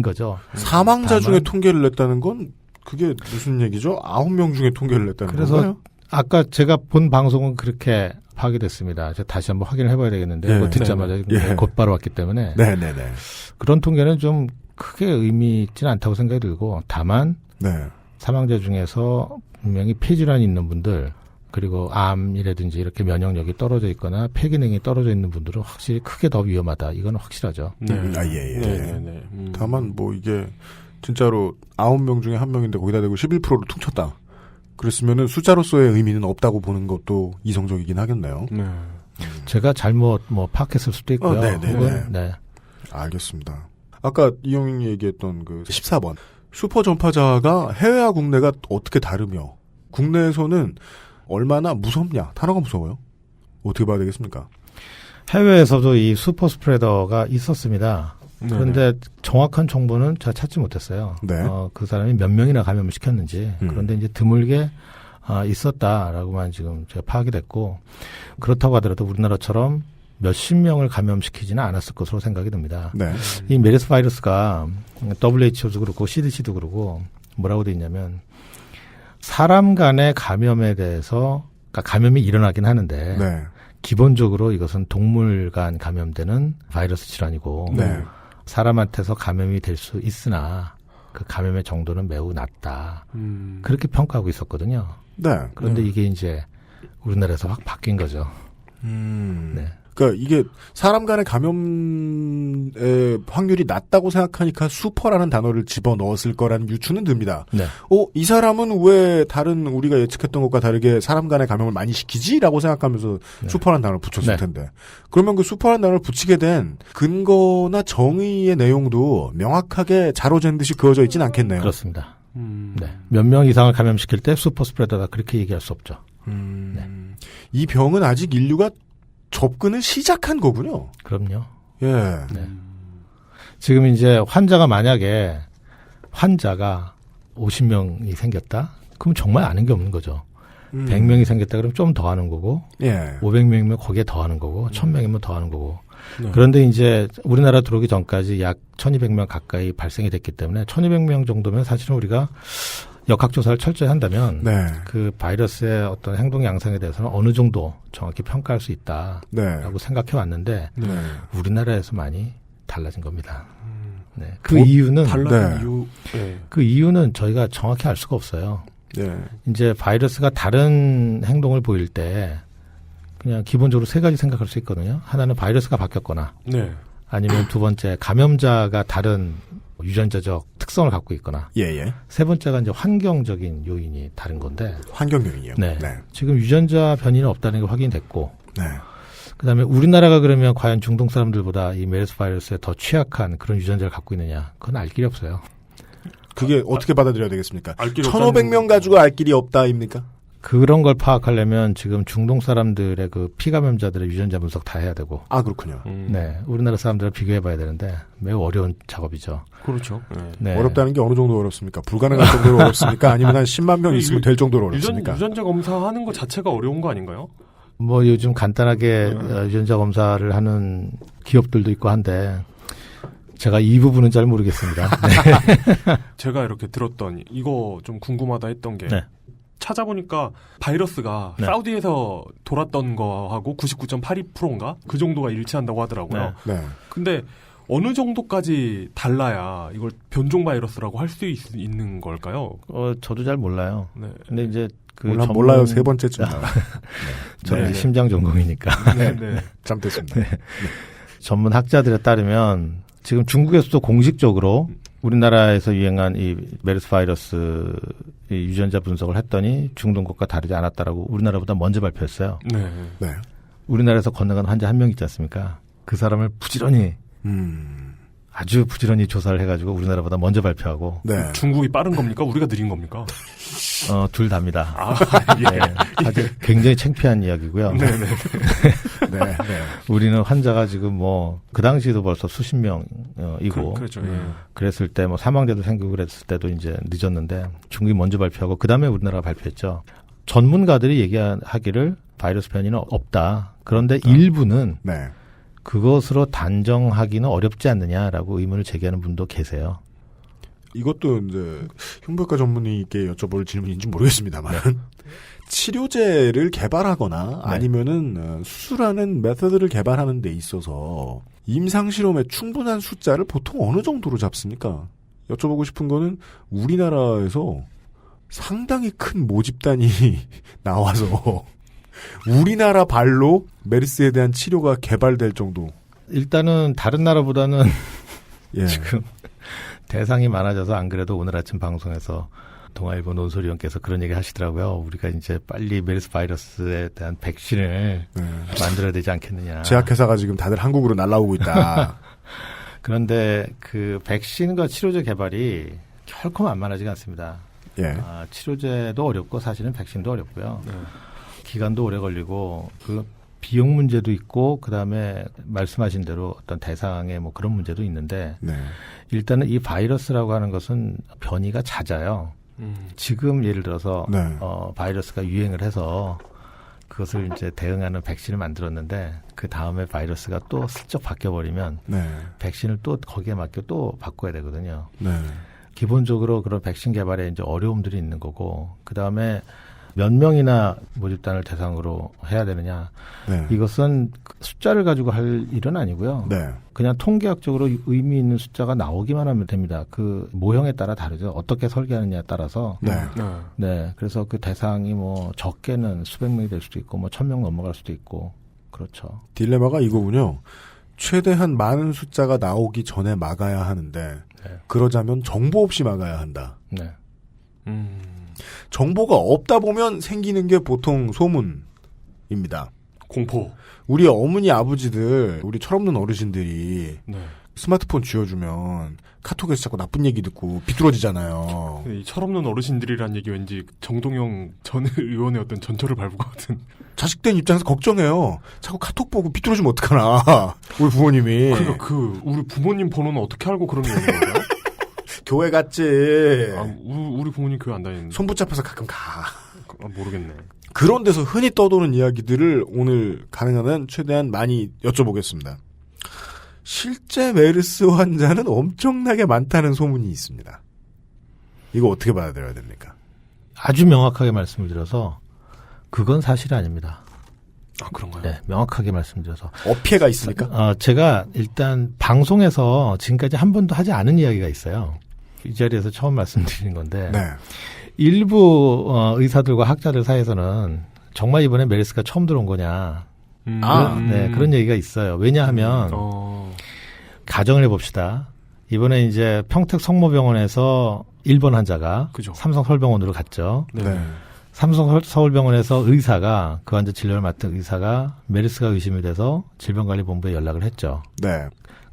거죠. 사망자 중에 통계를 냈다는 건 그게 무슨 얘기죠? 9명 중에 통계를 냈다는 그래서 건가요? 아까 제가 본 방송은 그렇게 파악이 됐습니다. 제가 다시 한번 확인을 해봐야 되겠는데 네, 뭐 듣자마자 네. 곧바로 왔기 때문에 네네네. 그런 통계는 좀 크게 의미 있지는 않다고 생각이 들고 다만 네. 사망자 중에서 분명히 폐질환이 있는 분들 그리고 암이라든지 이렇게 면역력이 떨어져 있거나 폐 기능이 떨어져 있는 분들은 확실히 크게 더 위험하다. 이건 확실하죠. 네. 예. 네네네. 다만 뭐 이게 진짜로 9명 중에 1명인데 거기다 대고 11%를 퉁쳤다. 그랬으면은 숫자로서의 의미는 없다고 보는 것도 이성적이긴 하겠네요. 네. 제가 잘못 파악했을 수도 있고요. 네. 알겠습니다. 아까 이용인이 얘기했던 그 14번 슈퍼 전파자가 해외와 국내가 어떻게 다르며 국내에서는 얼마나 무섭냐? 단어가 무서워요. 어떻게 봐야 되겠습니까? 해외에서도 이 슈퍼 스프레더가 있었습니다. 그런데 정확한 정보는 제가 찾지 못했어요. 네. 그 사람이 몇 명이나 감염을 시켰는지. 그런데 이제 드물게 있었다라고만 지금 제가 파악이 됐고 그렇다고 하더라도 우리나라처럼 몇십 명을 감염시키지는 않았을 것으로 생각이 듭니다. 네. 이 메르스 바이러스가 WHO도 그렇고 CDC도 그렇고 뭐라고 돼 있냐면 사람 간의 감염에 대해서 그러니까 감염이 일어나긴 하는데 네. 기본적으로 이것은 동물 간 감염되는 바이러스 질환이고 네. 사람한테서 감염이 될 수 있으나 그 감염의 정도는 매우 낮다. 그렇게 평가하고 있었거든요. 네. 그런데 이게 이제 우리나라에서 확 바뀐 거죠. 네. 그러니까 이게 사람 간의 감염의 확률이 낮다고 생각하니까 슈퍼라는 단어를 집어넣었을 거라는 유추는 듭니다. 네. 이 사람은 왜 다른 우리가 예측했던 것과 다르게 사람 간의 감염을 많이 시키지? 라고 생각하면서 네. 슈퍼라는 단어를 붙였을 네. 텐데. 그러면 그 슈퍼라는 단어를 붙이게 된 근거나 정의의 내용도 명확하게 자로잰 듯이 그어져 있지는 않겠네요. 그렇습니다. 네. 몇 명 이상을 감염시킬 때 슈퍼 스프레더다 그렇게 얘기할 수 없죠. 네. 이 병은 아직 인류가 접근을 시작한 거군요. 그럼요. 예. 네. 지금 이제 만약에 환자가 50명이 생겼다? 그럼 정말 아는 게 없는 거죠. 100명이 생겼다 그러면 좀 더 하는 거고, 예. 500명이면 거기에 더 하는 거고, 1000명이면 더 하는 거고. 네. 그런데 이제 우리나라 들어오기 전까지 약 1200명 가까이 발생이 됐기 때문에 1200명 정도면 사실은 우리가 역학조사를 철저히 한다면 네. 그 바이러스의 어떤 행동 양상에 대해서는 어느 정도 정확히 평가할 수 있다라고 생각해 왔는데 우리나라에서 많이 달라진 겁니다. 네. 그 이유는 그 이유는 저희가 정확히 알 수가 없어요. 네. 이제 바이러스가 다른 행동을 보일 때 그냥 기본적으로 세 가지 생각할 수 있거든요. 하나는 바이러스가 바뀌었거나 아니면 두 번째 감염자가 다른 유전자적 특성을 갖고 있거나 세 번째가 이제 환경적인 요인이 다른 건데 환경 요인이요. 네. 지금 유전자 변이는 없다는 게 확인됐고 네. 그다음에 우리나라가 그러면 과연 중동 사람들보다 이 메르스 바이러스에 더 취약한 그런 유전자를 갖고 있느냐 그건 알 길이 없어요. 그게 어떻게 받아들여야 되겠습니까? 1500명 가지고 알 길이 없다입니까? 그런 걸 파악하려면 지금 중동 사람들의 그 피감염자들의 유전자 분석 다 해야 되고. 아, 그렇군요. 네. 우리나라 사람들을 비교해 봐야 되는데 매우 어려운 작업이죠. 그렇죠. 네. 어렵다는 게 어느 정도 어렵습니까? 불가능할 정도로 어렵습니까? 아니면 한 10만 명 있으면 될 정도로 어렵습니까? 유전자 검사하는 것 자체가 어려운 거 아닌가요? 뭐 요즘 간단하게 유전자 검사를 하는 기업들도 있고 한데 제가 이 부분은 잘 모르겠습니다. 네. 제가 이렇게 들었던 이거 좀 궁금하다 했던 게 네. 찾아보니까 바이러스가 사우디에서 돌았던 거하고 99.82%인가? 그 정도가 일치한다고 하더라고요. 네. 근데 어느 정도까지 달라야 이걸 변종 바이러스라고 할 수 있는 걸까요? 저도 잘 몰라요. 근데 이제 몰라요. 세 번째쯤. 저는 네. 심장 전공이니까. 네. 잘못됐습니다. 전문 학자들에 따르면 지금 중국에서도 공식적으로 우리나라에서 유행한 이 메르스 바이러스 이 유전자 분석을 했더니 중동 국가 다르지 않았다라고 우리나라보다 먼저 발표했어요. 네. 우리나라에서 건너간 환자 한 명 있지 않습니까? 그 사람을 부지런히 아주 부지런히 조사를 해가지고 우리나라보다 먼저 발표하고. 네. 중국이 빠른 겁니까? 우리가 느린 겁니까? 둘 다입니다. 예. 네, 아주 굉장히 창피한 이야기고요. 네네. 네. 우리는 환자가 지금 그 당시에도 벌써 수십 명이고. 그렇죠. 예. 그랬을 때 사망자도 생기고 그랬을 때도 이제 늦었는데 중국이 먼저 발표하고 그 다음에 우리나라가 발표했죠. 전문가들이 얘기하기를 바이러스 변이는 없다. 그런데 일부는 그것으로 단정하기는 어렵지 않느냐라고 의문을 제기하는 분도 계세요. 이것도 이제 흉부외과 전문의께 여쭤볼 질문인지 모르겠습니다만 치료제를 개발하거나 아니면은 수술하는 메서드를 개발하는 데 있어서 임상 실험에 충분한 숫자를 보통 어느 정도로 잡습니까? 여쭤보고 싶은 거는 우리나라에서 상당히 큰 모집단이 나와서 우리나라 발로 메르스에 대한 치료가 개발될 정도. 일단은 다른 나라보다는 예. 지금 대상이 많아져서 안 그래도 오늘 아침 방송에서 동아일보 논설위원께서 그런 얘기 하시더라고요. 우리가 이제 빨리 메르스 바이러스에 대한 백신을 만들어야 되지 않겠느냐. 제약회사가 지금 다들 한국으로 날아오고 있다. 그런데 그 백신과 치료제 개발이 결코 만만하지가 않습니다. 예. 치료제도 어렵고 사실은 백신도 어렵고요. 기간도 오래 걸리고 그 비용 문제도 있고 그다음에 말씀하신 대로 어떤 대상의 그런 문제도 있는데 일단은 이 바이러스라고 하는 것은 변이가 잦아요. 지금 예를 들어서 바이러스가 유행을 해서 그것을 이제 대응하는 백신을 만들었는데 그 다음에 바이러스가 또 슬쩍 바뀌어버리면 백신을 또 거기에 맞게 또 바꿔야 되거든요. 기본적으로 그런 백신 개발에 이제 어려움들이 있는 거고 그 다음에 몇 명이나 모집단을 대상으로 해야 되느냐. 이것은 숫자를 가지고 할 일은 아니고요. 그냥 통계학적으로 의미 있는 숫자가 나오기만 하면 됩니다. 그 모형에 따라 다르죠. 어떻게 설계하느냐에 따라서. 그래서 그 대상이 적게는 수백 명이 될 수도 있고 1,000명 넘어갈 수도 있고 그렇죠. 딜레마가 이거군요. 최대한 많은 숫자가 나오기 전에 막아야 하는데 그러자면 정보 없이 막아야 한다. 정보가 없다 보면 생기는 게 보통 소문입니다. 공포. 우리 어머니 아버지들, 우리 철없는 어르신들이 스마트폰 쥐어주면 카톡에서 자꾸 나쁜 얘기 듣고 비뚤어지잖아요. 이 철없는 어르신들이란 얘기 왠지 정동영 전 의원의 어떤 전철을 밟은 것 같은. 자식된 입장에서 걱정해요. 자꾸 카톡 보고 비뚤어지면 어떡하나. 우리 부모님이. 그러니까 우리 부모님 번호는 어떻게 알고 그런 게 있는 건가요? 교회 갔지. 우리 부모님 교회 안 다니는데. 손 붙잡혀서 가끔 가. 모르겠네. 그런 데서 흔히 떠도는 이야기들을 오늘 가능하면 최대한 많이 여쭤보겠습니다. 실제 메르스 환자는 엄청나게 많다는 소문이 있습니다. 이거 어떻게 받아들여야 됩니까? 아주 명확하게 말씀을 드려서 그건 사실이 아닙니다. 그런가요? 네, 명확하게 말씀드려서. 어폐가 있습니까? 제가 일단 방송에서 지금까지 한 번도 하지 않은 이야기가 있어요. 이 자리에서 처음 말씀드리는 건데 일부 의사들과 학자들 사이에서는 정말 이번에 메르스가 처음 들어온 거냐. 그런 얘기가 있어요. 왜냐하면 가정을 해봅시다. 이번에 이제 평택 성모병원에서 1번 환자가 삼성 서울병원으로 갔죠. 삼성 서울병원에서 의사가 그 환자 진료를 맡은 의사가 메르스가 의심이 돼서 질병관리본부에 연락을 했죠.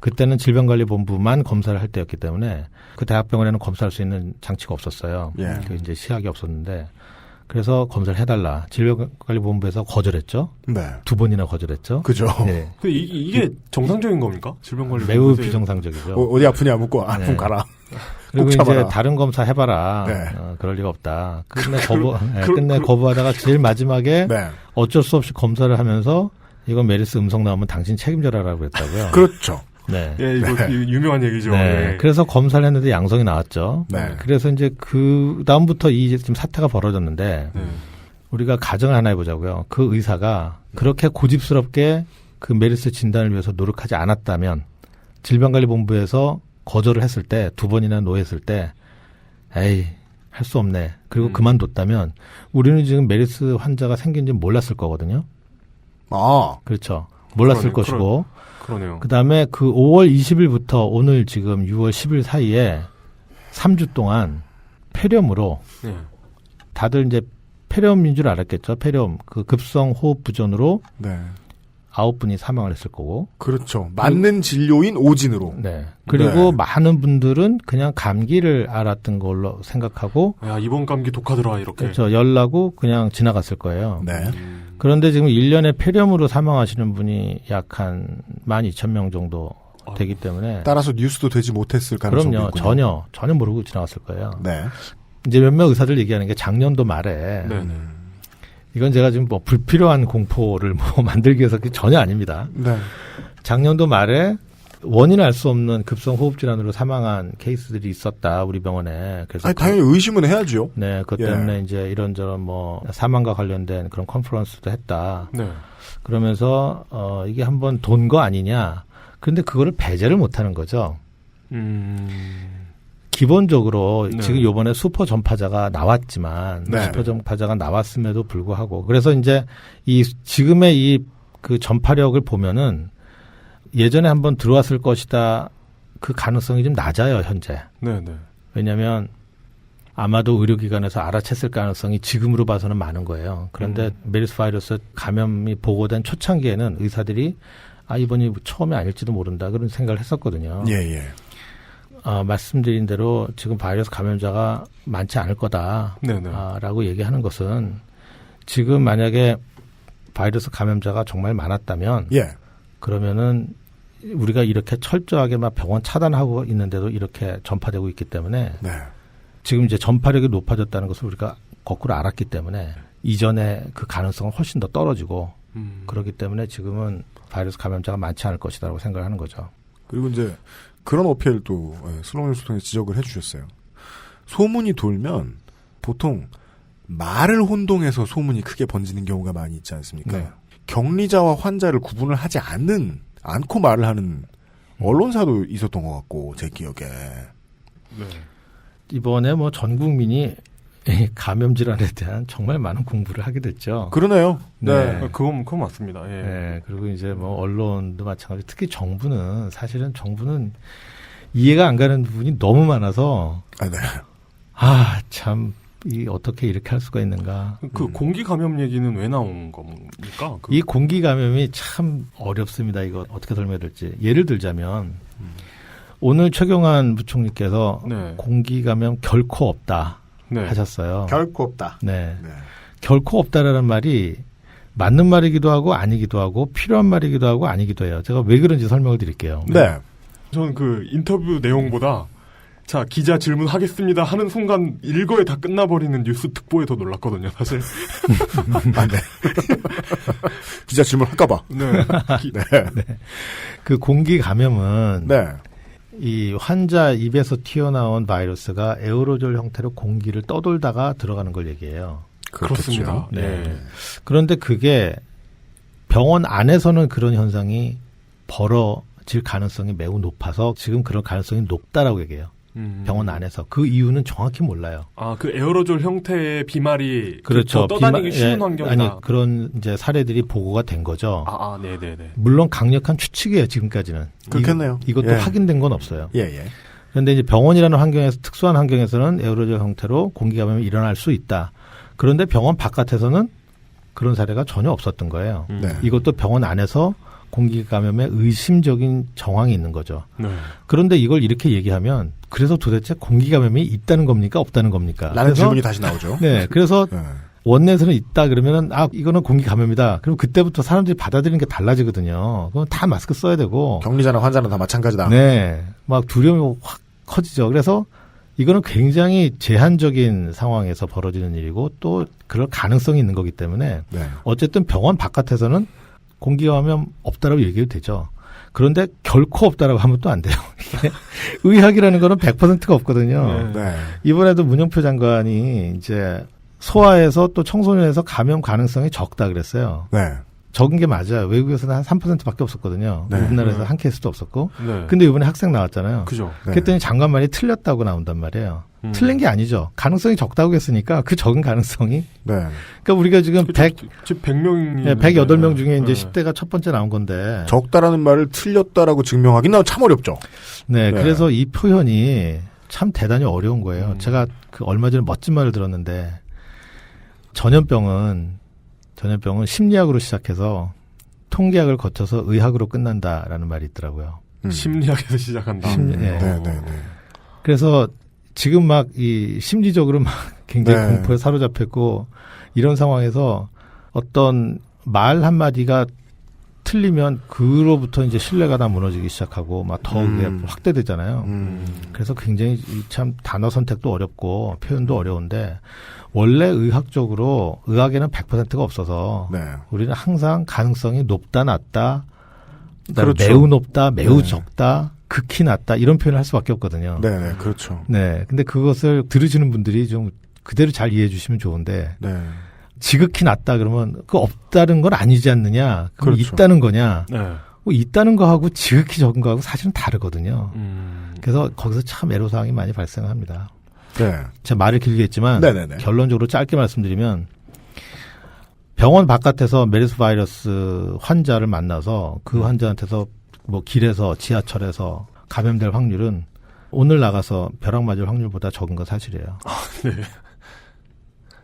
그때는 질병관리본부만 검사를 할 때였기 때문에 그 대학병원에는 검사할 수 있는 장치가 없었어요. 그 이제 시약이 없었는데 그래서 검사를 해달라. 질병관리본부에서 거절했죠. 2번이나 거절했죠. 그죠. 네. 이게 정상적인 겁니까? 질병관리 매우 비정상적이죠. 어디 아프냐 묻고 아프면 가라. 그리고 이제 다른 검사 해봐라. 그럴 리가 없다. 끝내 거부하다가 제일 마지막에 어쩔 수 없이 검사를 하면서 이건 메르스 음성 나오면 당신 책임져라라고 했다고요. 그렇죠. 이거 유명한 얘기죠. 그래서 검사를 했는데 양성이 나왔죠. 그래서 이제 그 다음부터 이 지금 사태가 벌어졌는데 우리가 가정을 하나 해보자고요. 그 의사가 그렇게 고집스럽게 그 메르스 진단을 위해서 노력하지 않았다면 질병관리본부에서 거절을 했을 때 2번이나 노했을 때 에이 할 수 없네. 그리고 그만뒀다면 우리는 지금 메르스 환자가 생긴지 몰랐을 거거든요. 아, 그렇죠. 몰랐을 것이고. 그러네요. 그다음에 그 5월 20일부터 오늘 지금 6월 10일 사이에 3주 동안 폐렴으로 네. 다들 이제 폐렴인 줄 알았겠죠. 폐렴 그 급성 호흡 부전으로 네. 9분이 사망을 했을 거고. 그렇죠. 맞는 진료인 오진으로. 네. 그리고 네. 많은 분들은 그냥 감기를 앓았던 걸로 생각하고 야, 이번 감기 독하더라 이렇게. 그렇죠. 열나고 그냥 지나갔을 거예요. 네. 그런데 지금 1년에 폐렴으로 사망하시는 분이 약 한 12,000명 정도 되기 때문에 따라서 뉴스도 되지 못했을 가능성이 그럼요. 있군요. 전혀 모르고 지나갔을 거예요. 네. 이제 몇몇 의사들 얘기하는 게 작년도 말에 네. 이건 제가 지금 뭐 불필요한 공포를 뭐 만들기 위해서 그게 전혀 아닙니다. 네. 작년도 말에 원인을 알 수 없는 급성 호흡 질환으로 사망한 케이스들이 있었다 우리 병원에. 그래서 아니, 당연히 의심은 해야죠. 네, 그것 때문에 이제 이런저런 뭐 사망과 관련된 그런 컨퍼런스도 했다. 네. 그러면서 이게 한번 돈 거 아니냐. 그런데 그거를 배제를 못하는 거죠. 기본적으로 네. 지금 요번에 슈퍼 전파자가 나왔지만 네. 슈퍼 전파자가 나왔음에도 불구하고 그래서 이제 이 지금의 이 그 전파력을 보면은 예전에 한번 들어왔을 것이다 그 가능성이 좀 낮아요 현재. 네네. 왜냐하면 아마도 의료기관에서 알아챘을 가능성이 지금으로 봐서는 많은 거예요. 그런데 메르스 바이러스 감염이 보고된 초창기에는 의사들이 이번이 처음이 아닐지도 모른다 그런 생각을 했었거든요. 예, 예. 말씀드린 대로 지금 바이러스 감염자가 많지 않을 거다. 네네. 라고 얘기하는 것은 지금 만약에 바이러스 감염자가 정말 많았다면 예. 그러면은 우리가 이렇게 철저하게 막 병원 차단하고 있는데도 이렇게 전파되고 있기 때문에 네. 지금 이제 전파력이 높아졌다는 것을 우리가 거꾸로 알았기 때문에 이전에 그 가능성은 훨씬 더 떨어지고 그렇기 때문에 지금은 바이러스 감염자가 많지 않을 것이다라고 생각을 하는 거죠. 그리고 이제 그런 어필도 슬로우뉴스 통해 지적을 해주셨어요. 소문이 돌면 보통 말을 혼동해서 소문이 크게 번지는 경우가 많이 있지 않습니까? 네. 격리자와 환자를 구분을 하지 않고 말을 하는 언론사도 있었던 것 같고 제 기억에. 네. 이번에 뭐 전 국민이 감염 질환에 대한 정말 많은 공부를 하게 됐죠. 그러네요. 네. 그건 맞습니다. 예. 네. 그리고 이제 뭐 언론도 마찬가지. 특히 정부는 사실은 이해가 안 가는 부분이 너무 많아서 네. 참 어떻게 이렇게 할 수가 있는가. 그 공기 감염 얘기는 왜 나온 겁니까? 이 공기 감염이 참 어렵습니다. 이거 어떻게 설명해야 될지. 예를 들자면 오늘 최경환 부총리께서 네. 공기 감염 결코 없다 네. 하셨어요. 결코 없다. 네. 네. 결코 없다라는 말이 맞는 말이기도 하고 아니기도 하고 필요한 말이기도 하고 아니기도 해요. 제가 왜 그런지 설명을 드릴게요. 네. 저는 그 인터뷰 내용보다 자, 기자 질문하겠습니다 하는 순간 일거에 다 끝나버리는 뉴스 특보에 더 놀랐거든요, 사실. 네. 기자 질문 할까봐. 네. 네. 그 공기 감염은 네. 이 환자 입에서 튀어나온 바이러스가 에어로졸 형태로 공기를 떠돌다가 들어가는 걸 얘기해요. 그렇습니다. 네. 네. 그런데 그게 병원 안에서는 그런 현상이 벌어질 가능성이 매우 높아서 지금 그런 가능성이 높다라고 얘기해요. 병원 안에서. 그 이유는 정확히 몰라요. 그 에어로졸 형태의 비말이 그렇죠. 떠다니기 쉬운 환경이다. 아니, 그런 이제 사례들이 보고가 된 거죠. 네네네. 물론 강력한 추측이에요, 지금까지는. 그렇겠네요. 이것도 확인된 건 없어요. 예, 예. 그런데 이제 병원이라는 환경에서, 특수한 환경에서는 에어로졸 형태로 공기 감염이 일어날 수 있다. 그런데 병원 바깥에서는 그런 사례가 전혀 없었던 거예요. 네. 이것도 병원 안에서 공기 감염에 의심적인 정황이 있는 거죠. 네. 그런데 이걸 이렇게 얘기하면 그래서 도대체 공기 감염이 있다는 겁니까? 없다는 겁니까? 라는 질문이 다시 나오죠. 네. 그래서 네. 원내에서는 있다 그러면은 이거는 공기 감염이다. 그럼 그때부터 사람들이 받아들이는 게 달라지거든요. 그럼 다 마스크 써야 되고. 격리자나 환자는 다 마찬가지다. 네. 막 두려움이 확 커지죠. 그래서 이거는 굉장히 제한적인 상황에서 벌어지는 일이고 또 그럴 가능성이 있는 거기 때문에 네. 어쨌든 병원 바깥에서는 공기 감염 없다라고 얘기해도 되죠. 그런데 결코 없다라고 하면 또 안 돼요. 의학이라는 거는 100%가 없거든요. 네. 이번에도 문영표 장관이 이제 소아에서 또 청소년에서 감염 가능성이 적다 그랬어요. 네. 적은 게 맞아요. 외국에서는 한 3%밖에 없었거든요. 네. 우리나라에서 한 케이스도 없었고. 네. 근데 이번에 학생 나왔잖아요. 그죠. 네. 그랬더니 장관말이 틀렸다고 나온단 말이에요. 틀린 게 아니죠. 가능성이 적다고 했으니까 그 적은 가능성이. 네. 그러니까 우리가 지금 100명이. 네, 108명 중에 이제 네. 10대가 첫 번째 나온 건데. 적다라는 말을 틀렸다라고 증명하기는 참 어렵죠. 네, 네. 그래서 이 표현이 참 대단히 어려운 거예요. 제가 그 얼마 전에 멋진 말을 들었는데 전염병은 심리학으로 시작해서 통계학을 거쳐서 의학으로 끝난다라는 말이 있더라고요. 심리학에서 시작한다. 네. 네. 그래서 지금 막 이 심리적으로 막 굉장히 네. 공포에 사로잡혔고 이런 상황에서 어떤 말 한마디가 틀리면 그로부터 이제 신뢰가 다 무너지기 시작하고 막 더 그게 확대되잖아요. 그래서 굉장히 참 단어 선택도 어렵고 표현도 어려운데 원래 의학적으로 의학에는 100%가 없어서 네. 우리는 항상 가능성이 높다 낮다 그렇죠. 매우 높다 매우 네. 적다 극히 낮다 이런 표현을 할 수밖에 없거든요. 네, 그렇죠. 네. 근데 그것을 들으시는 분들이 좀 그대로 잘 이해해 주시면 좋은데 네. 지극히 낮다 그러면 그 없다는 건 아니지 않느냐? 그럼 그렇죠. 있다는 거냐? 네. 뭐 있다는 거하고 지극히 적은 거하고 사실은 다르거든요. 음. 그래서 거기서 참 애로사항이 많이 발생합니다. 네. 제가 말을 길게 했지만 네네네. 결론적으로 짧게 말씀드리면 병원 바깥에서 메르스 바이러스 환자를 만나서 그 환자한테서 뭐 길에서 지하철에서 감염될 확률은 오늘 나가서 벼락 맞을 확률보다 적은 건 사실이에요. 네.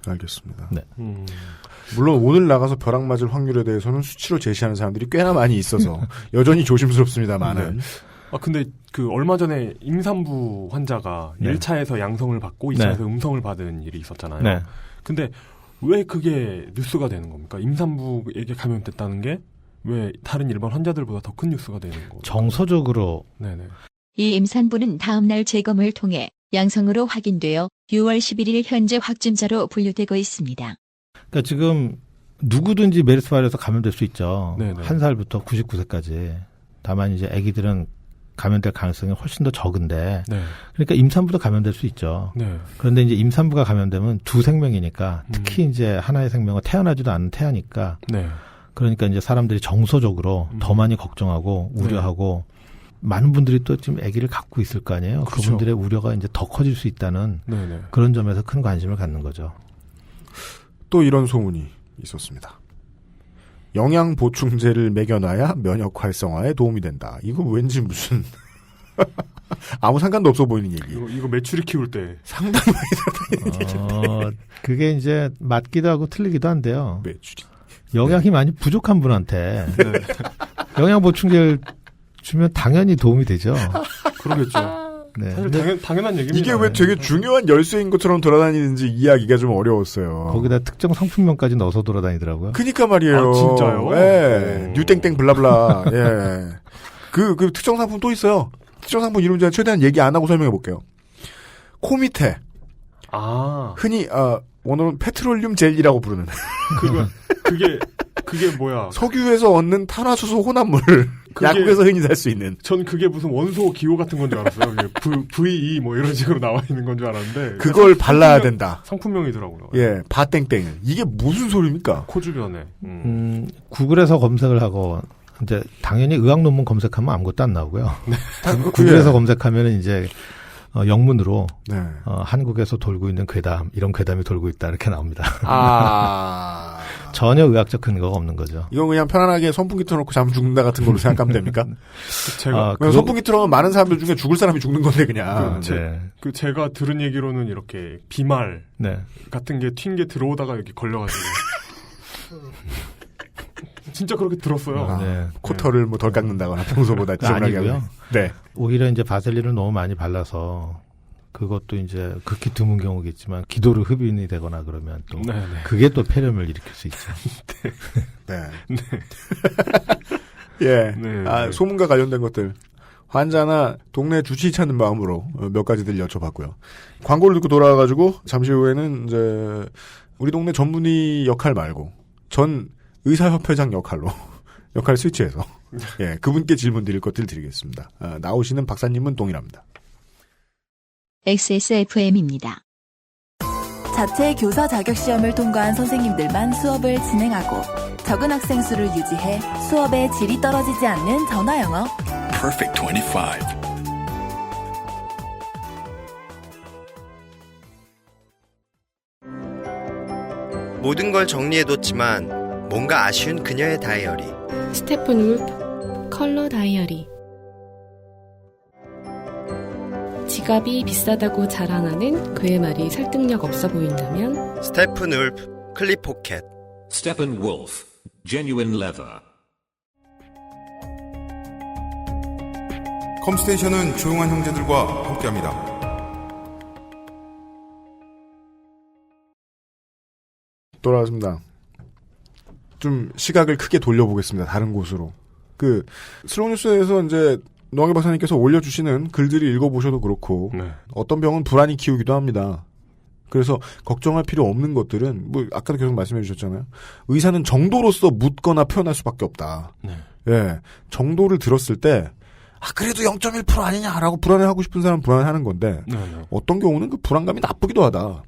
알겠습니다. 네. 물론 오늘 나가서 벼락 맞을 확률에 대해서는 수치로 제시하는 사람들이 꽤나 많이 있어서 여전히 조심스럽습니다만은. 네. 근데 그 얼마 전에 임산부 환자가 네. 1차에서 양성을 받고 2차에서 음성을 받은 일이 있었잖아요. 네. 근데 왜 그게 뉴스가 되는 겁니까? 임산부에게 감염됐다는 게 왜 다른 일반 환자들보다 더 큰 뉴스가 되는 거죠? 정서적으로 네네. 이 임산부는 다음날 재검을 통해 양성으로 확인되어 6월 11일 현재 확진자로 분류되고 있습니다. 그러니까 지금 누구든지 메르스 바이러스 감염될 수 있죠. 네네. 1살부터 99세까지. 다만 이제 아기들은 감염될 가능성이 훨씬 더 적은데 네. 그러니까 임산부도 감염될 수 있죠. 네. 그런데 이제 임산부가 감염되면 두 생명이니까 특히 이제 하나의 생명은 태어나지도 않은 태아니까 네. 그러니까 이제 사람들이 정서적으로 더 많이 걱정하고 우려하고 많은 분들이 또 지금 아기를 갖고 있을 거 아니에요. 그렇죠. 그분들의 우려가 이제 더 커질 수 있다는 네네. 그런 점에서 큰 관심을 갖는 거죠. 또 이런 소문이 있었습니다. 영양 보충제를 먹여놔야 면역 활성화에 도움이 된다. 이거 왠지 무슨 아무 상관도 없어 보이는 얘기. 이거 메추리 키울 때 상당히 많이 듣는 얘기인데. 그게 이제 맞기도 하고 틀리기도 한데요. 메추리. 영양이 많이 부족한 분한테 영양 보충제를 주면 당연히 도움이 되죠. 그러겠죠. 네. 사실 당연한 얘기입니다. 이게 왜 되게 중요한 열쇠인 것처럼 돌아다니는지 이해하기가 좀 어려웠어요. 거기다 특정 상품명까지 넣어서 돌아다니더라고요. 그니까 말이에요. 아, 진짜요? 예. 뉴땡땡 블라블라. 예. 그 특정 상품 또 있어요. 특정 상품 이름 제가 최대한 얘기 안 하고 설명해 볼게요. 코 밑에. 흔히, 오늘은 페트롤륨 젤이라고 부르는. 그게 뭐야? 석유에서 얻는 탄화수소 혼합물. 약국에서 흔히 살 수 있는. 전 그게 무슨 원소 기호 같은 건 줄 알았어요. VE 뭐 이런 식으로 나와 있는 건 줄 알았는데. 그걸 발라야 된다. 상품명이더라고요. 예, 바땡땡. 이게 무슨 소리입니까? 코 주변에. 구글에서 검색을 하고 이제 당연히 의학 논문 검색하면 아무것도 안 나오고요. 네. 구글에서 검색하면 이제 영문으로 네. 한국에서 돌고 있는 괴담 이런 괴담이 돌고 있다 이렇게 나옵니다. 전혀 의학적 근거가 없는 거죠. 이건 그냥 편안하게 선풍기 틀어놓고 잠 죽는다 같은 걸로 생각하면 됩니까? 제가 선풍기 틀어놓으면 많은 사람들 중에 죽을 사람이 죽는 건데 그냥. 제가 들은 얘기로는 이렇게 비말 같은 게 튄 게 들어오다가 여기 걸려가지고. 진짜 그렇게 들었어요. 코털을 뭐 덜 깎는다거나 평소보다 지저분하게 아니고요. 네. 오히려 이제 바셀린을 너무 많이 발라서 그것도 이제 극히 드문 경우겠지만 기도를 흡인이 되거나 그러면 또 그게 또 폐렴을 일으킬 수 있죠. 네. 예. 소문과 관련된 것들 환자나 동네 주치의 찾는 마음으로 몇 가지들 여쭤봤고요. 광고를 듣고 돌아와가지고 잠시 후에는 이제 우리 동네 전문의 역할 말고 전 의사협회장 역할로 역할 스위치해서 예, 그분께 질문 드릴 것들 드리겠습니다. 나오시는 박사님은 동일합니다. XSFM입니다. 자체 교사 자격 시험을 통과한 선생님들만 수업을 진행하고 적은 학생 수를 유지해 수업의 질이 떨어지지 않는 전화 영어. Perfect 25. 모든 걸 정리해뒀지만 뭔가 아쉬운 그녀의 다이어리. 스테픈 울프 컬러 다이어리. 지갑이 비싸다고 자랑하는 그의 말이 설득력 없어 보인다면 스테픈 울프 클립 포켓. Steppenwolf Genuine Leather. 컴스테이션은 조용한 형제들과 함께합니다. 돌아왔습니다. 좀 시각을 크게 돌려보겠습니다. 다른 곳으로. 슬로우 뉴스에서 이제 노광희 박사님께서 올려주시는 글들이 읽어보셔도 그렇고 어떤 병은 불안이 키우기도 합니다. 그래서 걱정할 필요 없는 것들은 뭐 아까도 계속 말씀해 주셨잖아요. 의사는 정도로서 묻거나 표현할 수밖에 없다. 예, 정도를 들었을 때 그래도 0.1% 아니냐라고 불안해하고 싶은 사람은 불안해하는 건데 어떤 경우는 그 불안감이 나쁘기도 하다.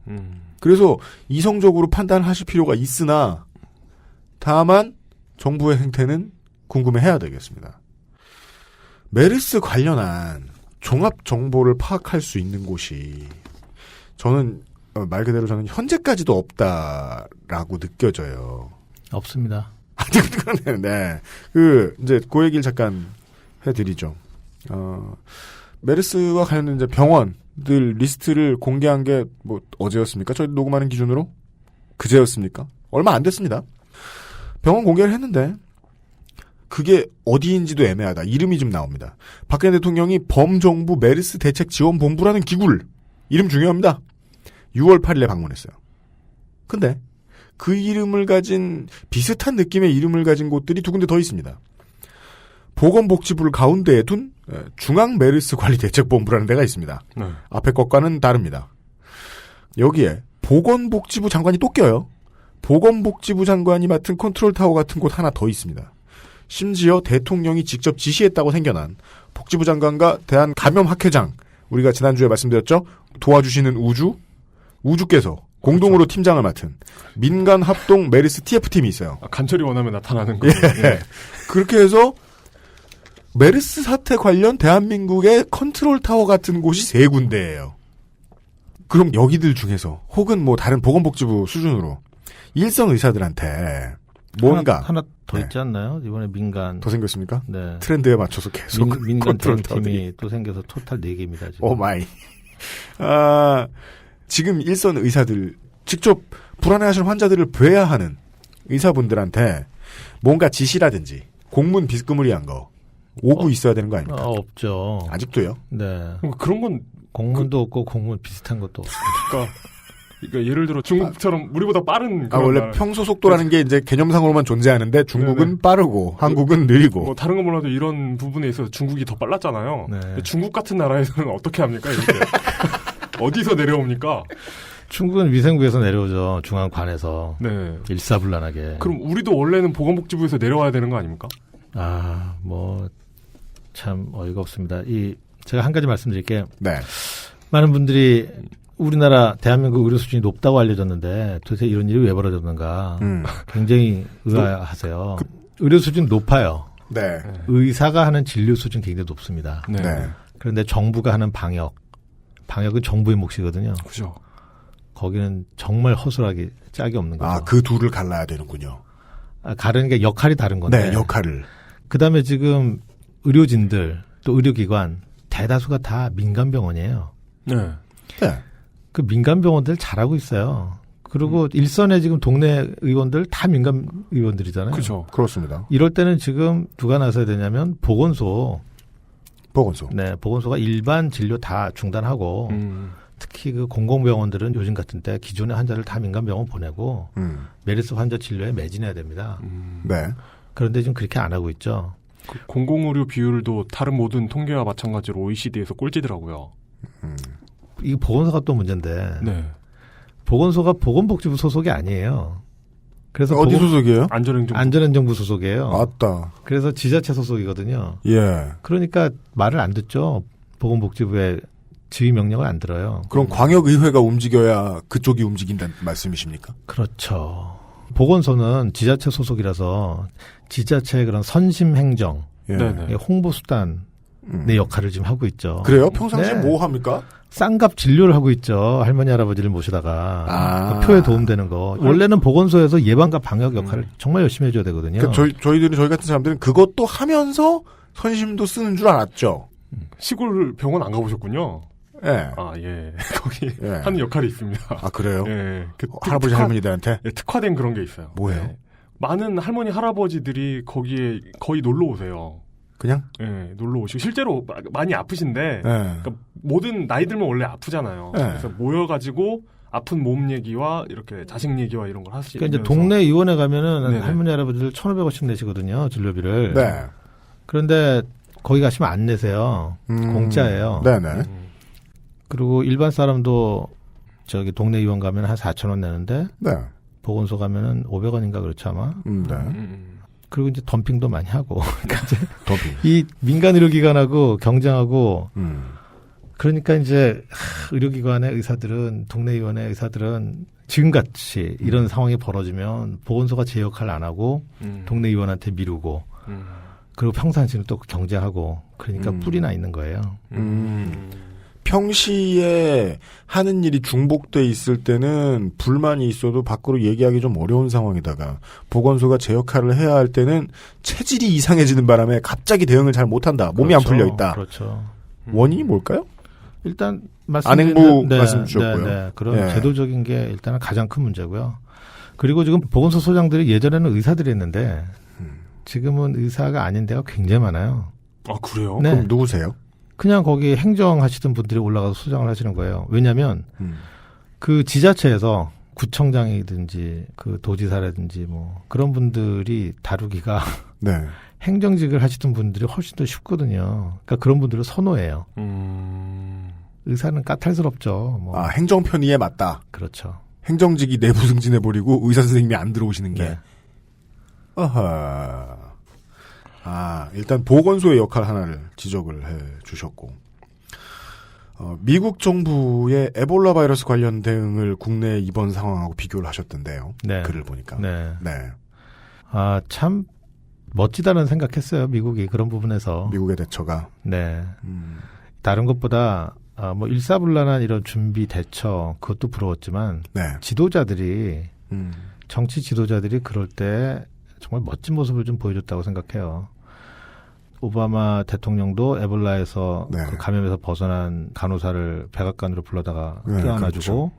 그래서 이성적으로 판단하실 필요가 있으나 다만 정부의 행태는 궁금해해야 되겠습니다. 메르스 관련한 종합 정보를 파악할 수 있는 곳이 저는 말 그대로 저는 현재까지도 없다라고 느껴져요. 없습니다. 네. 이제 그 얘기를 잠깐 해드리죠. 메르스와 관련된 이제 병원들 리스트를 공개한 게 뭐 어제였습니까? 저희 녹음하는 기준으로? 그제였습니까? 얼마 안 됐습니다. 병원 공개를 했는데 그게 어디인지도 애매하다. 이름이 좀 나옵니다. 박근혜 대통령이 범정부 메르스 대책 지원본부라는 기구를 이름 중요합니다. 6월 8일에 방문했어요. 근데 그 이름을 가진 비슷한 느낌의 이름을 가진 곳들이 두 군데 더 있습니다. 보건복지부를 가운데에 둔 중앙메르스관리대책본부라는 데가 있습니다. 앞에 것과는 다릅니다. 여기에 보건복지부 장관이 또 껴요. 보건복지부 장관이 맡은 컨트롤타워 같은 곳 하나 더 있습니다. 심지어 대통령이 직접 지시했다고 생겨난 복지부 장관과 대한감염학회장, 우리가 지난주에 말씀드렸죠? 도와주시는 우주께서 공동으로 팀장을 맡은 민간합동 메르스 TF팀이 있어요. 간절히 원하면 나타나는 거예요. 예. 그렇게 해서 메르스 사태 관련 대한민국의 컨트롤타워 같은 곳이 3군데예요. 그럼 여기들 중에서 혹은 뭐 다른 보건복지부 수준으로 일선 의사들한테 뭔가 하나 더 있지 않나요? 이번에 민간 더 생겼습니까? 네. 트렌드에 맞춰서 계속 민간 대응팀이 또 생겨서 토탈 4개입니다. 지금. 오 마이. 지금 일선 의사들 직접 불안해하시는 환자들을 뵈야 하는 의사분들한테 뭔가 지시라든지 공문 비스무리한 거 오고 있어야 되는 거 아닙니까? 없죠. 아직도요? 네. 그런 건 공문도 없고 공문 비슷한 것도 없고. 그러니까 예를 들어 중국처럼 우리보다 빠른 원래 평소 속도라는 게 이제 개념상으로만 존재하는데 중국은 빠르고 한국은 느리고 뭐 다른 건 몰라도 이런 부분에 있어서 중국이 더 빨랐잖아요. 네. 중국 같은 나라에서는 어떻게 합니까? 이렇게 어디서 내려옵니까? 중국은 위생부에서 내려오죠. 중앙관에서. 네. 일사불란하게. 그럼 우리도 원래는 보건복지부에서 내려와야 되는 거 아닙니까? 참 어이가 없습니다. 제가 한 가지 말씀드릴게요. 네. 많은 분들이 우리나라 대한민국 의료 수준이 높다고 알려졌는데 도대체 이런 일이 왜 벌어졌는가 굉장히 의아하세요. 의료 수준 높아요. 네. 의사가 하는 진료 수준 굉장히 높습니다. 네. 그런데 정부가 하는 방역은 정부의 몫이거든요. 그죠. 거기는 정말 허술하게 짝이 없는 거죠. 그 둘을 갈라야 되는군요. 가르는 게 역할이 다른 건데. 네, 역할을. 그다음에 지금 의료진들 또 의료기관 대다수가 다 민간병원이에요. 네. 네. 그 민간병원들 잘하고 있어요. 그리고 일선에 지금 동네 의원들 다 민간 의원들이잖아요. 그렇죠. 그렇습니다. 이럴 때는 지금 누가 나서야 되냐면 보건소. 네, 보건소가 일반 진료 다 중단하고 특히 그 공공병원들은 요즘 같은 때 기존의 환자를 다 민간병원 보내고 메르스 환자 진료에 매진해야 됩니다. 네. 그런데 지금 그렇게 안 하고 있죠. 공공의료 비율도 다른 모든 통계와 마찬가지로 OECD에서 꼴찌더라고요. 이 보건소가 또 문제인데. 네. 보건소가 보건복지부 소속이 아니에요. 그래서 어디 소속이에요? 안전행정부 소속이에요. 맞다. 그래서 지자체 소속이거든요. 예. 그러니까 말을 안 듣죠. 보건복지부의 지휘 명령을 안 들어요. 그럼 광역의회가 움직여야 그쪽이 움직인다는 말씀이십니까? 그렇죠. 보건소는 지자체 소속이라서 지자체의 그런 선심 행정, 홍보 수단의 역할을 지금 하고 있죠. 그래요? 평상시에 뭐 합니까? 쌍갑 진료를 하고 있죠. 할머니 할아버지를 모시다가 표에 도움되는 거. 원래는 보건소에서 예방과 방역 역할을 정말 열심히 해줘야 되거든요. 그러니까 저희 같은 사람들은 그것도 하면서 선심도 쓰는 줄 알았죠. 시골 병원 안 가보셨군요. 예. 거기 하는 역할이 있습니다. 아, 그래요? 예. 할아버지 할머니들한테? 특화된 그런 게 있어요. 뭐예요? 많은 할머니 할아버지들이 거기에 거의 놀러 오세요. 그냥? 놀러 오시고 실제로 많이 아프신데 그러니까 모든 나이 들면 원래 아프잖아요. 그래서 모여가지고 아픈 몸 얘기와 이렇게 자식 얘기와 이런 걸 하시면서 그러니까 이제 동네 의원에 가면은 할머니 할아버지들 1,500원씩 내시거든요. 진료비를. 네. 그런데 거기 가시면 안 내세요. 공짜예요. 네네. 그리고 일반 사람도 저기 동네 의원 가면 한 4,000원 내는데 보건소 가면은 500원인가 그렇죠 아마. 그리고 이제 덤핑도 많이 하고. 그러니까 이제 이 민간 의료기관하고 경쟁하고. 그러니까 이제 의료기관의 의사들은 동네 의원의 의사들은 지금같이 이런 상황이 벌어지면 보건소가 제 역할을 안 하고 동네 의원한테 미루고. 그리고 평상시는 또 경쟁하고. 그러니까 뿔이 나 있는 거예요. 평시에 하는 일이 중복돼 있을 때는 불만이 있어도 밖으로 얘기하기 좀 어려운 상황이다가 보건소가 제 역할을 해야 할 때는 체질이 이상해지는 바람에 갑자기 대응을 잘 못한다. 몸이 안 풀려 있다. 그렇죠. 원인이 뭘까요? 일단 안행부 말씀 주셨고요. 네. 그런 제도적인 게 일단은 가장 큰 문제고요. 그리고 지금 보건소 소장들이 예전에는 의사들이 했는데 지금은 의사가 아닌 데가 굉장히 많아요. 아, 그래요? 네. 그럼 누구세요? 그냥 거기 행정하시던 분들이 올라가서 소장을 하시는 거예요. 왜냐하면 그 지자체에서 구청장이든지 그 도지사라든지 뭐 그런 분들이 다루기가 행정직을 하시던 분들이 훨씬 더 쉽거든요. 그러니까 그런 분들을 선호해요. 의사는 까탈스럽죠. 뭐. 아, 행정 편의에 맞다. 그렇죠. 행정직이 내부 승진해버리고 의사 선생님이 안 들어오시는 게. 아하. 일단 보건소의 역할 하나를 지적을 해 주셨고, 미국 정부의 에볼라 바이러스 관련 대응을 국내 이번 상황하고 비교를 하셨던데요. 글을 보니까. 아, 참 멋지다는 생각했어요. 미국이 그런 부분에서. 미국의 대처가. 다른 것보다 뭐 일사불란한 이런 준비 대처 그것도 부러웠지만 지도자들이 정치 지도자들이 그럴 때 정말 멋진 모습을 좀 보여줬다고 생각해요. 오바마 대통령도 에볼라에서 그 감염에서 벗어난 간호사를 백악관으로 불러다가 껴안아주고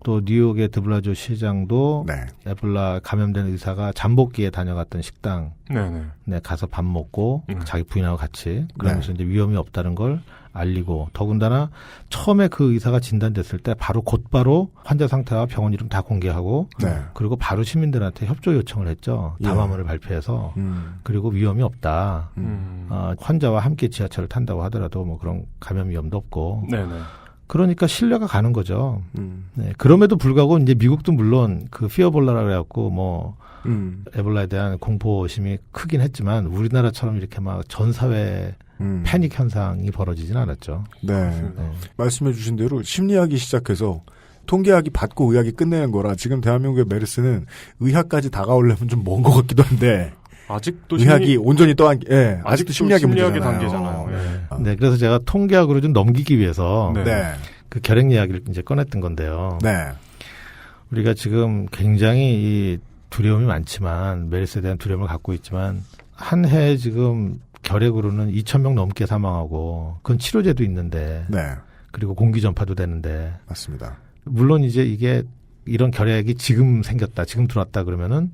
또 뉴욕의 드블라조 시장도 에볼라 감염된 의사가 잠복기에 다녀갔던 식당 가서 밥 먹고 자기 부인하고 같이 그러면서 이제 위험이 없다는 걸 알리고 더군다나 처음에 그 의사가 진단됐을 때 곧바로 환자 상태와 병원 이름 다 공개하고 그리고 바로 시민들한테 협조 요청을 했죠. 담화문을 발표해서 그리고 위험이 없다. 환자와 함께 지하철을 탄다고 하더라도 뭐 그런 감염 위험도 없고 그러니까 신뢰가 가는 거죠. 그럼에도 불구하고 이제 미국도 물론 그 피어볼라라고 해갖고 뭐 에볼라에 대한 공포심이 크긴 했지만 우리나라처럼 이렇게 막 전 사회 패닉 현상이 벌어지진 않았죠. 말씀해 주신 대로 심리학이 시작해서 통계학이 받고 의학이 끝내는 거라 지금 대한민국의 메르스는 의학까지 다가오려면 좀 먼 것 같기도 한데 아직도 의학이 온전히 떠한 아직도 심리학의 문제잖아요. 그래서 제가 통계학으로 좀 넘기기 위해서 그 결핵 이야기를 이제 꺼냈던 건데요. 우리가 지금 굉장히 이 두려움이 많지만 메르스에 대한 두려움을 갖고 있지만 한 해에 지금 결핵으로는 2,000명 넘게 사망하고 그건 치료제도 있는데 그리고 공기 전파도 되는데 맞습니다. 물론 이제 이게 이런 결핵이 지금 생겼다, 지금 들어왔다 그러면은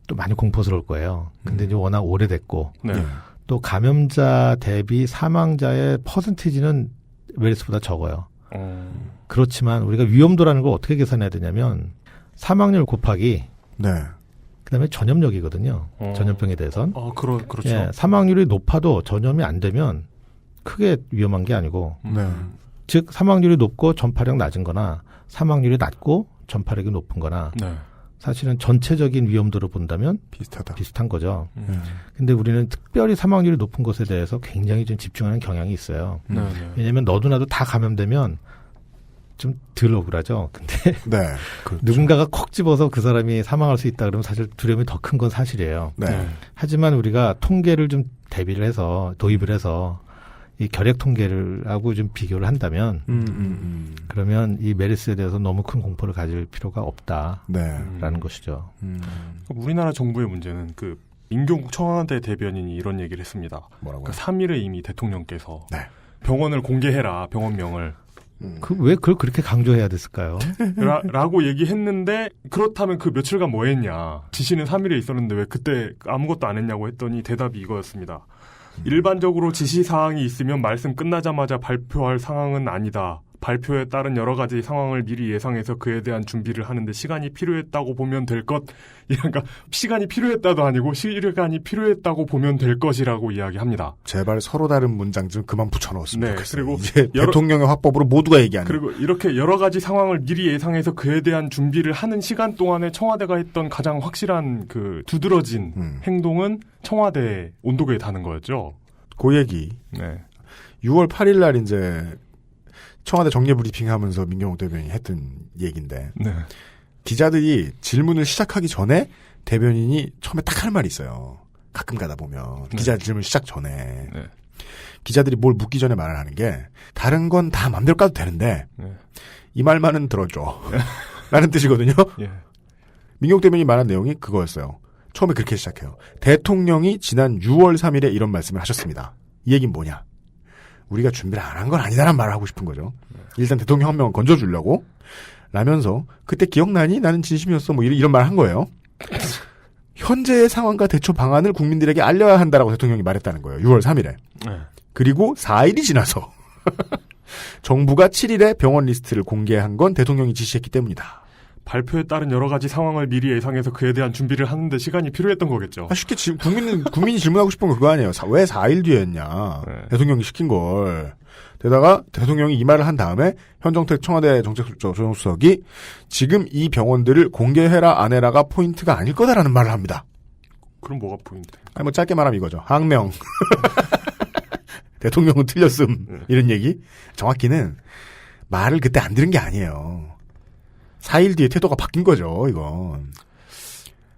또 많이 공포스러울 거예요. 근데 이제 워낙 오래됐고 또 감염자 대비 사망자의 퍼센티지는 메르스보다 적어요. 그렇지만 우리가 위험도라는 걸 어떻게 계산해야 되냐면 사망률 곱하기 그다음에 전염력이거든요. 전염병에 대해선. 그렇죠. 사망률이 높아도 전염이 안 되면 크게 위험한 게 아니고 즉 사망률이 높고 전파력 낮은 거나 사망률이 낮고 전파력이 높은 거나 사실은 전체적인 위험도로 본다면 비슷한 거죠. 근데 우리는 특별히 사망률이 높은 것에 대해서 굉장히 좀 집중하는 경향이 있어요. 왜냐하면 너도 나도 다 감염되면 좀 덜 억울하죠. 근데 그렇죠. 누군가가 콕 집어서 그 사람이 사망할 수 있다 그러면 사실 두려움이 더 큰 건 사실이에요. 하지만 우리가 통계를 좀 대비를 해서 도입을 해서 이 결핵 통계를 하고 좀 비교를 한다면 그러면 이 메르스에 대해서 너무 큰 공포를 가질 필요가 없다라는 것이죠. 우리나라 정부의 문제는 그 민경국 청와대 대변인이 이런 얘기를 했습니다. 뭐라고요? 3일에 이미 대통령께서 병원을 공개해라, 병원명을. 왜 그걸 그렇게 강조해야 됐을까요? 라고 얘기했는데 그렇다면 그 며칠간 뭐 했냐. 지시는 3일에 있었는데 왜 그때 아무것도 안 했냐고 했더니 대답이 이거였습니다. 일반적으로 지시사항이 있으면 말씀 끝나자마자 발표할 상황은 아니다. 발표에 따른 여러 가지 상황을 미리 예상해서 그에 대한 준비를 하는데 시간이 필요했다고 보면 될 것. 그러니까 시간이 필요했다도 아니고 시간이 필요했다고 보면 될 것이라고 이야기합니다. 제발 서로 다른 문장 좀 그만 붙여넣었으면 좋겠어요. 그리고 이제 대통령의 화법으로 모두가 얘기하는. 그리고 이렇게 여러 가지 상황을 미리 예상해서 그에 대한 준비를 하는 시간 동안에 청와대가 했던 가장 확실한 그 두드러진 행동은 청와대 온도계에 다는 거였죠. 그 얘기. 6월 8일 날 이제 청와대 정례 브리핑하면서 민경욱 대변인이 했던 얘기인데 기자들이 질문을 시작하기 전에 대변인이 처음에 딱 할 말이 있어요. 가끔 가다 보면 기자 질문 시작 전에 기자들이 뭘 묻기 전에 말을 하는 게 다른 건 다 마음대로 까도 되는데 이 말만은 들어줘 라는 뜻이거든요. 민경욱 대변인이 말한 내용이 그거였어요. 처음에 그렇게 시작해요. 대통령이 지난 6월 3일에 이런 말씀을 하셨습니다. 이 얘기는 뭐냐? 우리가 준비를 안 한 건 아니다라는 말을 하고 싶은 거죠. 일단 대통령 한 명은 건져주려고 라면서 그때 기억나니? 나는 진심이었어. 뭐 이런 말 한 거예요. 현재의 상황과 대처 방안을 국민들에게 알려야 한다라고 대통령이 말했다는 거예요. 6월 3일에. 그리고 4일이 지나서 정부가 7일에 병원 리스트를 공개한 건 대통령이 지시했기 때문이다. 발표에 따른 여러 가지 상황을 미리 예상해서 그에 대한 준비를 하는데 시간이 필요했던 거겠죠. 쉽게 국민이 질문하고 싶은 건 그거 아니에요. 왜 4일 뒤에 했냐. 대통령이 시킨 걸. 게다가 대통령이 이 말을 한 다음에 현정택 청와대 정책조정수석이 지금 이 병원들을 공개해라 안 해라가 포인트가 아닐 거다라는 말을 합니다. 그럼 뭐가 포인트? 아니 뭐 짧게 말하면 이거죠. 항명. 대통령은 틀렸음. 이런 얘기. 정확히는 말을 그때 안 들은 게 아니에요. 4일 뒤에 태도가 바뀐 거죠, 이건.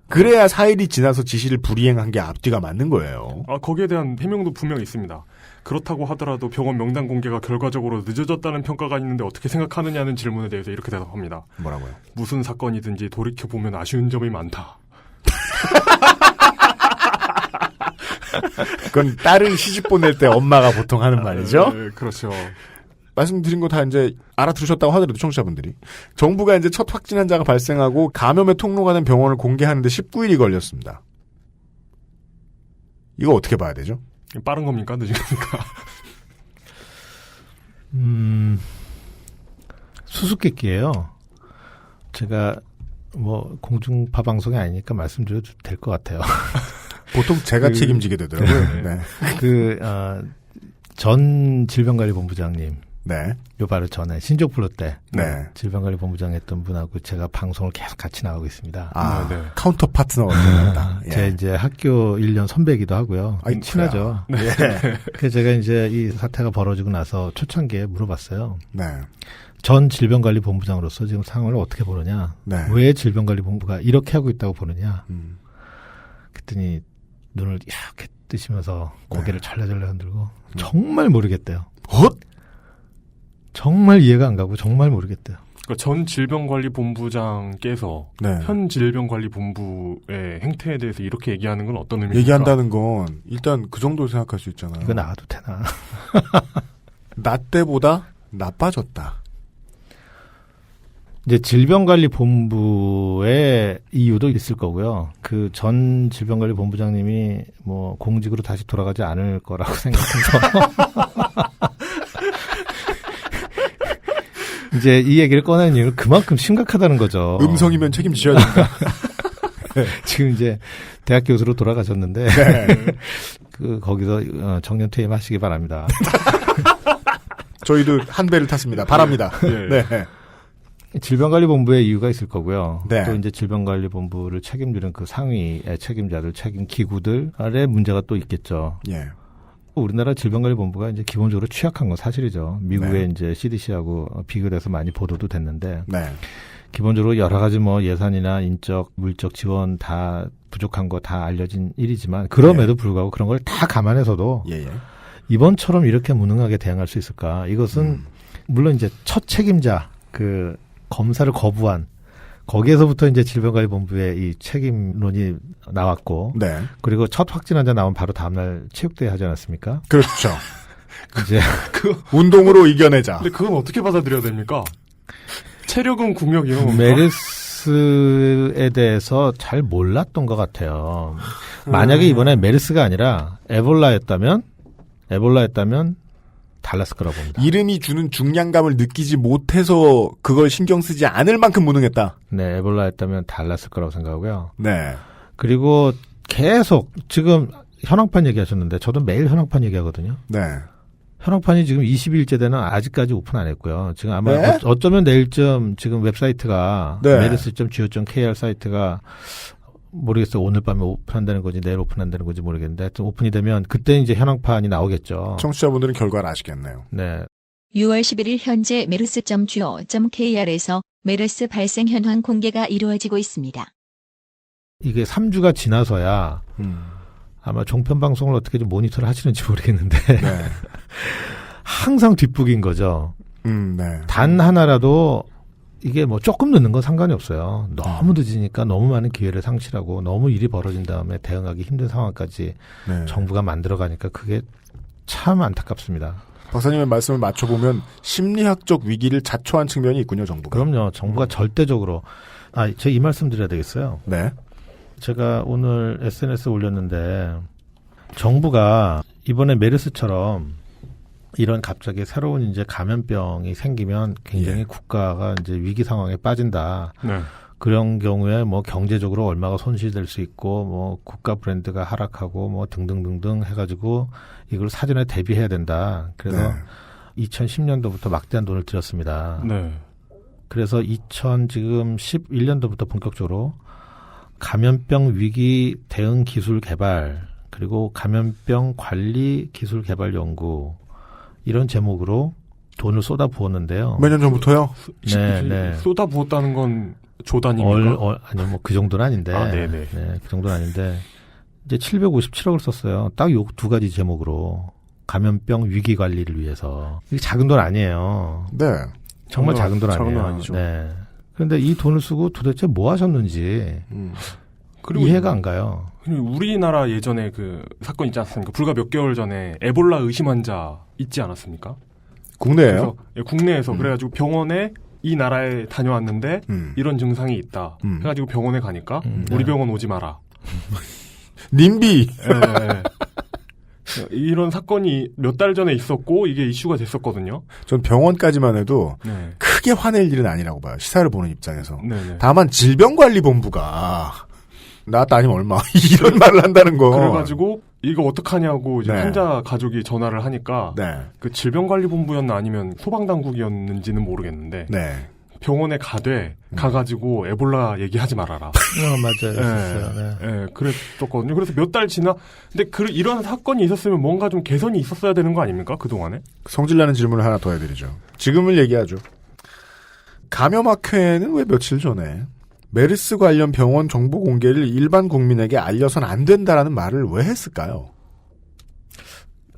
그래야 4일이 지나서 지시를 불이행한 게 앞뒤가 맞는 거예요. 거기에 대한 해명도 분명히 있습니다. 그렇다고 하더라도 병원 명단 공개가 결과적으로 늦어졌다는 평가가 있는데 어떻게 생각하느냐는 질문에 대해서 이렇게 대답합니다. 뭐라고요? 무슨 사건이든지 돌이켜보면 아쉬운 점이 많다. 그건 딸을 시집 보낼 때 엄마가 보통 하는 말이죠? 네, 그렇죠. 말씀드린 거 다 이제 알아들으셨다고 하더라도 청취자분들이. 정부가 이제 첫 확진 환자가 발생하고 감염의 통로가 된 병원을 공개하는데 19일이 걸렸습니다. 이거 어떻게 봐야 되죠? 빠른 겁니까? 늦은 겁니까? 수수께끼예요. 제가 뭐 공중파 방송이 아니니까 말씀드려도 될 것 같아요. 보통 제가 책임지게 되더라고요. 전 질병관리본부장님. 네. 요 바로 전에 신종플루 때. 네. 질병관리본부장 했던 분하고 제가 방송을 계속 같이 나가고 있습니다. 카운터 파트너가 제 이제 학교 1년 선배이기도 하고요. 친하죠. 네. 그래서 제가 이제 이 사태가 벌어지고 나서 초창기에 물어봤어요. 네. 전 질병관리본부장으로서 지금 상황을 어떻게 보느냐. 네. 왜 질병관리본부가 이렇게 하고 있다고 보느냐. 그랬더니 눈을 이렇게 뜨시면서 고개를 잘라잘라 흔들고 정말 모르겠대요. 정말 이해가 안 가고 정말 모르겠대요. 그러니까 전 질병관리본부장께서 현 질병관리본부의 행태에 대해서 이렇게 얘기하는 건 어떤 의미입니까? 얘기한다는 건 일단 그 정도로 생각할 수 있잖아요. 이거 나와도 되나? 나 때보다 나빠졌다. 이제 질병관리본부의 이유도 있을 거고요. 그 전 질병관리본부장님이 뭐 공직으로 다시 돌아가지 않을 거라고 생각해서 이제 이 얘기를 꺼낸 이유는 그만큼 심각하다는 거죠. 음성이면 책임지셔야 된다. 지금 이제 대학 교수로 돌아가셨는데 그 거기서 정년 퇴임하시기 바랍니다. 저희도 한 배를 탔습니다. 바랍니다. 네. 질병관리본부의 이유가 있을 거고요. 네. 또 이제 질병관리본부를 책임지는 그 상위의 책임자들, 책임 기구들의 문제가 또 있겠죠. 예. 우리나라 질병관리본부가 이제 기본적으로 취약한 건 사실이죠. 미국의 이제 CDC하고 비교해서 많이 보도도 됐는데. 네. 기본적으로 여러 가지 뭐 예산이나 인적, 물적 지원 다 부족한 거 다 알려진 일이지만 그럼에도 불구하고 그런 걸 다 감안해서도 이번처럼 이렇게 무능하게 대응할 수 있을까? 이것은 물론 이제 첫 책임자 그 검사를 거부한 거기에서부터 이제 질병관리본부의 이 책임론이 나왔고, 네. 그리고 첫 확진 환자 나오면 바로 다음날 체육대회 하지 않았습니까? 그렇죠. 이제 운동으로 이겨내자. 근데 그건 어떻게 받아들여야 됩니까? 체력은 국력 이런 겁니까? 메르스에 대해서 잘 몰랐던 것 같아요. 만약에 이번에 메르스가 아니라 에볼라였다면 달랐을 거라고 봅니다. 이름이 주는 중량감을 느끼지 못해서 그걸 신경 쓰지 않을 만큼 무능했다. 네, 에볼라였다면 달랐을 거라고 생각하고요. 네. 그리고 계속 지금 현황판 얘기하셨는데 저도 매일 현황판 얘기하거든요. 네. 현황판이 지금 20일째 되는 아직까지 오픈 안 했고요. 지금 아마 네? 어쩌면 내일쯤 지금 웹사이트가 네. me르스.go.kr 사이트가 모르겠어요. 오늘 밤에 오픈한다는 건지 내일 오픈한다는 건지 모르겠는데 하여튼 오픈이 되면 그때 이제 현황판이 나오겠죠. 청취자분들은 결과를 아시겠네요. 네. 6월 11일 현재 me르스.go.kr에서 메르스 발생 현황 공개가 이루어지고 있습니다. 이게 3주가 지나서야 아마 종편 방송을 어떻게 좀 모니터를 하시는지 모르겠는데 네. 항상 뒷북인 거죠. 네. 단 하나라도 이게 뭐 조금 늦는 건 상관이 없어요. 너무 늦으니까 너무 많은 기회를 상실하고 너무 일이 벌어진 다음에 대응하기 힘든 상황까지 네. 정부가 만들어가니까 그게 참 안타깝습니다. 박사님의 말씀을 맞춰보면 심리학적 위기를 자초한 측면이 있군요, 정부가. 그럼요. 정부가 절대적으로. 제가 이 말씀 드려야 되겠어요. 네. 제가 오늘 SNS에 올렸는데 정부가 이번에 메르스처럼 이런 갑자기 새로운 이제 감염병이 생기면 굉장히 국가가 이제 위기 상황에 빠진다. 네. 그런 경우에 뭐 경제적으로 얼마가 손실될 수 있고 뭐 국가 브랜드가 하락하고 뭐 등등등등 해가지고 이걸 사전에 대비해야 된다. 그래서 2010년도부터 막대한 돈을 들였습니다. 네. 그래서 지금 11년도부터 본격적으로 감염병 위기 대응 기술 개발 그리고 감염병 관리 기술 개발 연구 이런 제목으로 돈을 쏟아 부었는데요. 몇 년 전부터요? 네. 쏟아 부었다는 건 조단입니까? 아니요, 뭐 그 정도는 아닌데. 네네. 네, 그 정도는 아닌데 이제 757억을 썼어요. 딱 요 두 가지 제목으로 감염병 위기 관리를 위해서. 이게 작은 돈 아니에요. 네. 정말 작은 돈 작은 아니에요. 돈 아니죠. 네. 그런데 이 돈을 쓰고 도대체 뭐 하셨는지 그리고 이해가 안 가요. 우리나라 예전에 그 사건 있지 않습니까? 불과 몇 개월 전에 에볼라 의심 환자 있지 않았습니까? 국내에요? 국내에서 그래가지고 병원에 이 나라에 다녀왔는데 이런 증상이 있다. 해가지고 병원에 가니까 우리 병원 오지 마라. 님비. 네. 이런 사건이 몇 달 전에 있었고 이게 이슈가 됐었거든요. 전 병원까지만 해도 네. 크게 화낼 일은 아니라고 봐요. 시사를 보는 입장에서. 네네. 다만 질병관리본부가 나왔다 아니면 얼마 이런 말을 한다는 거. 그래가지고 이거 어떡하냐고 이제 네. 환자 가족이 전화를 하니까 그 질병관리본부였나 아니면 소방당국이었는지는 모르겠는데 네. 병원에 가가지고 에볼라 얘기하지 말아라. 맞아요. 네, 그랬었거든요. 그래서 몇 달 지나, 근데 이런 사건이 있었으면 뭔가 좀 개선이 있었어야 되는 거 아닙니까? 그동안에? 성질나는 질문을 하나 더 해드리죠. 지금을 얘기하죠. 감염학회는 왜 며칠 전에 메르스 관련 병원 정보 공개를 일반 국민에게 알려선 안 된다라는 말을 왜 했을까요?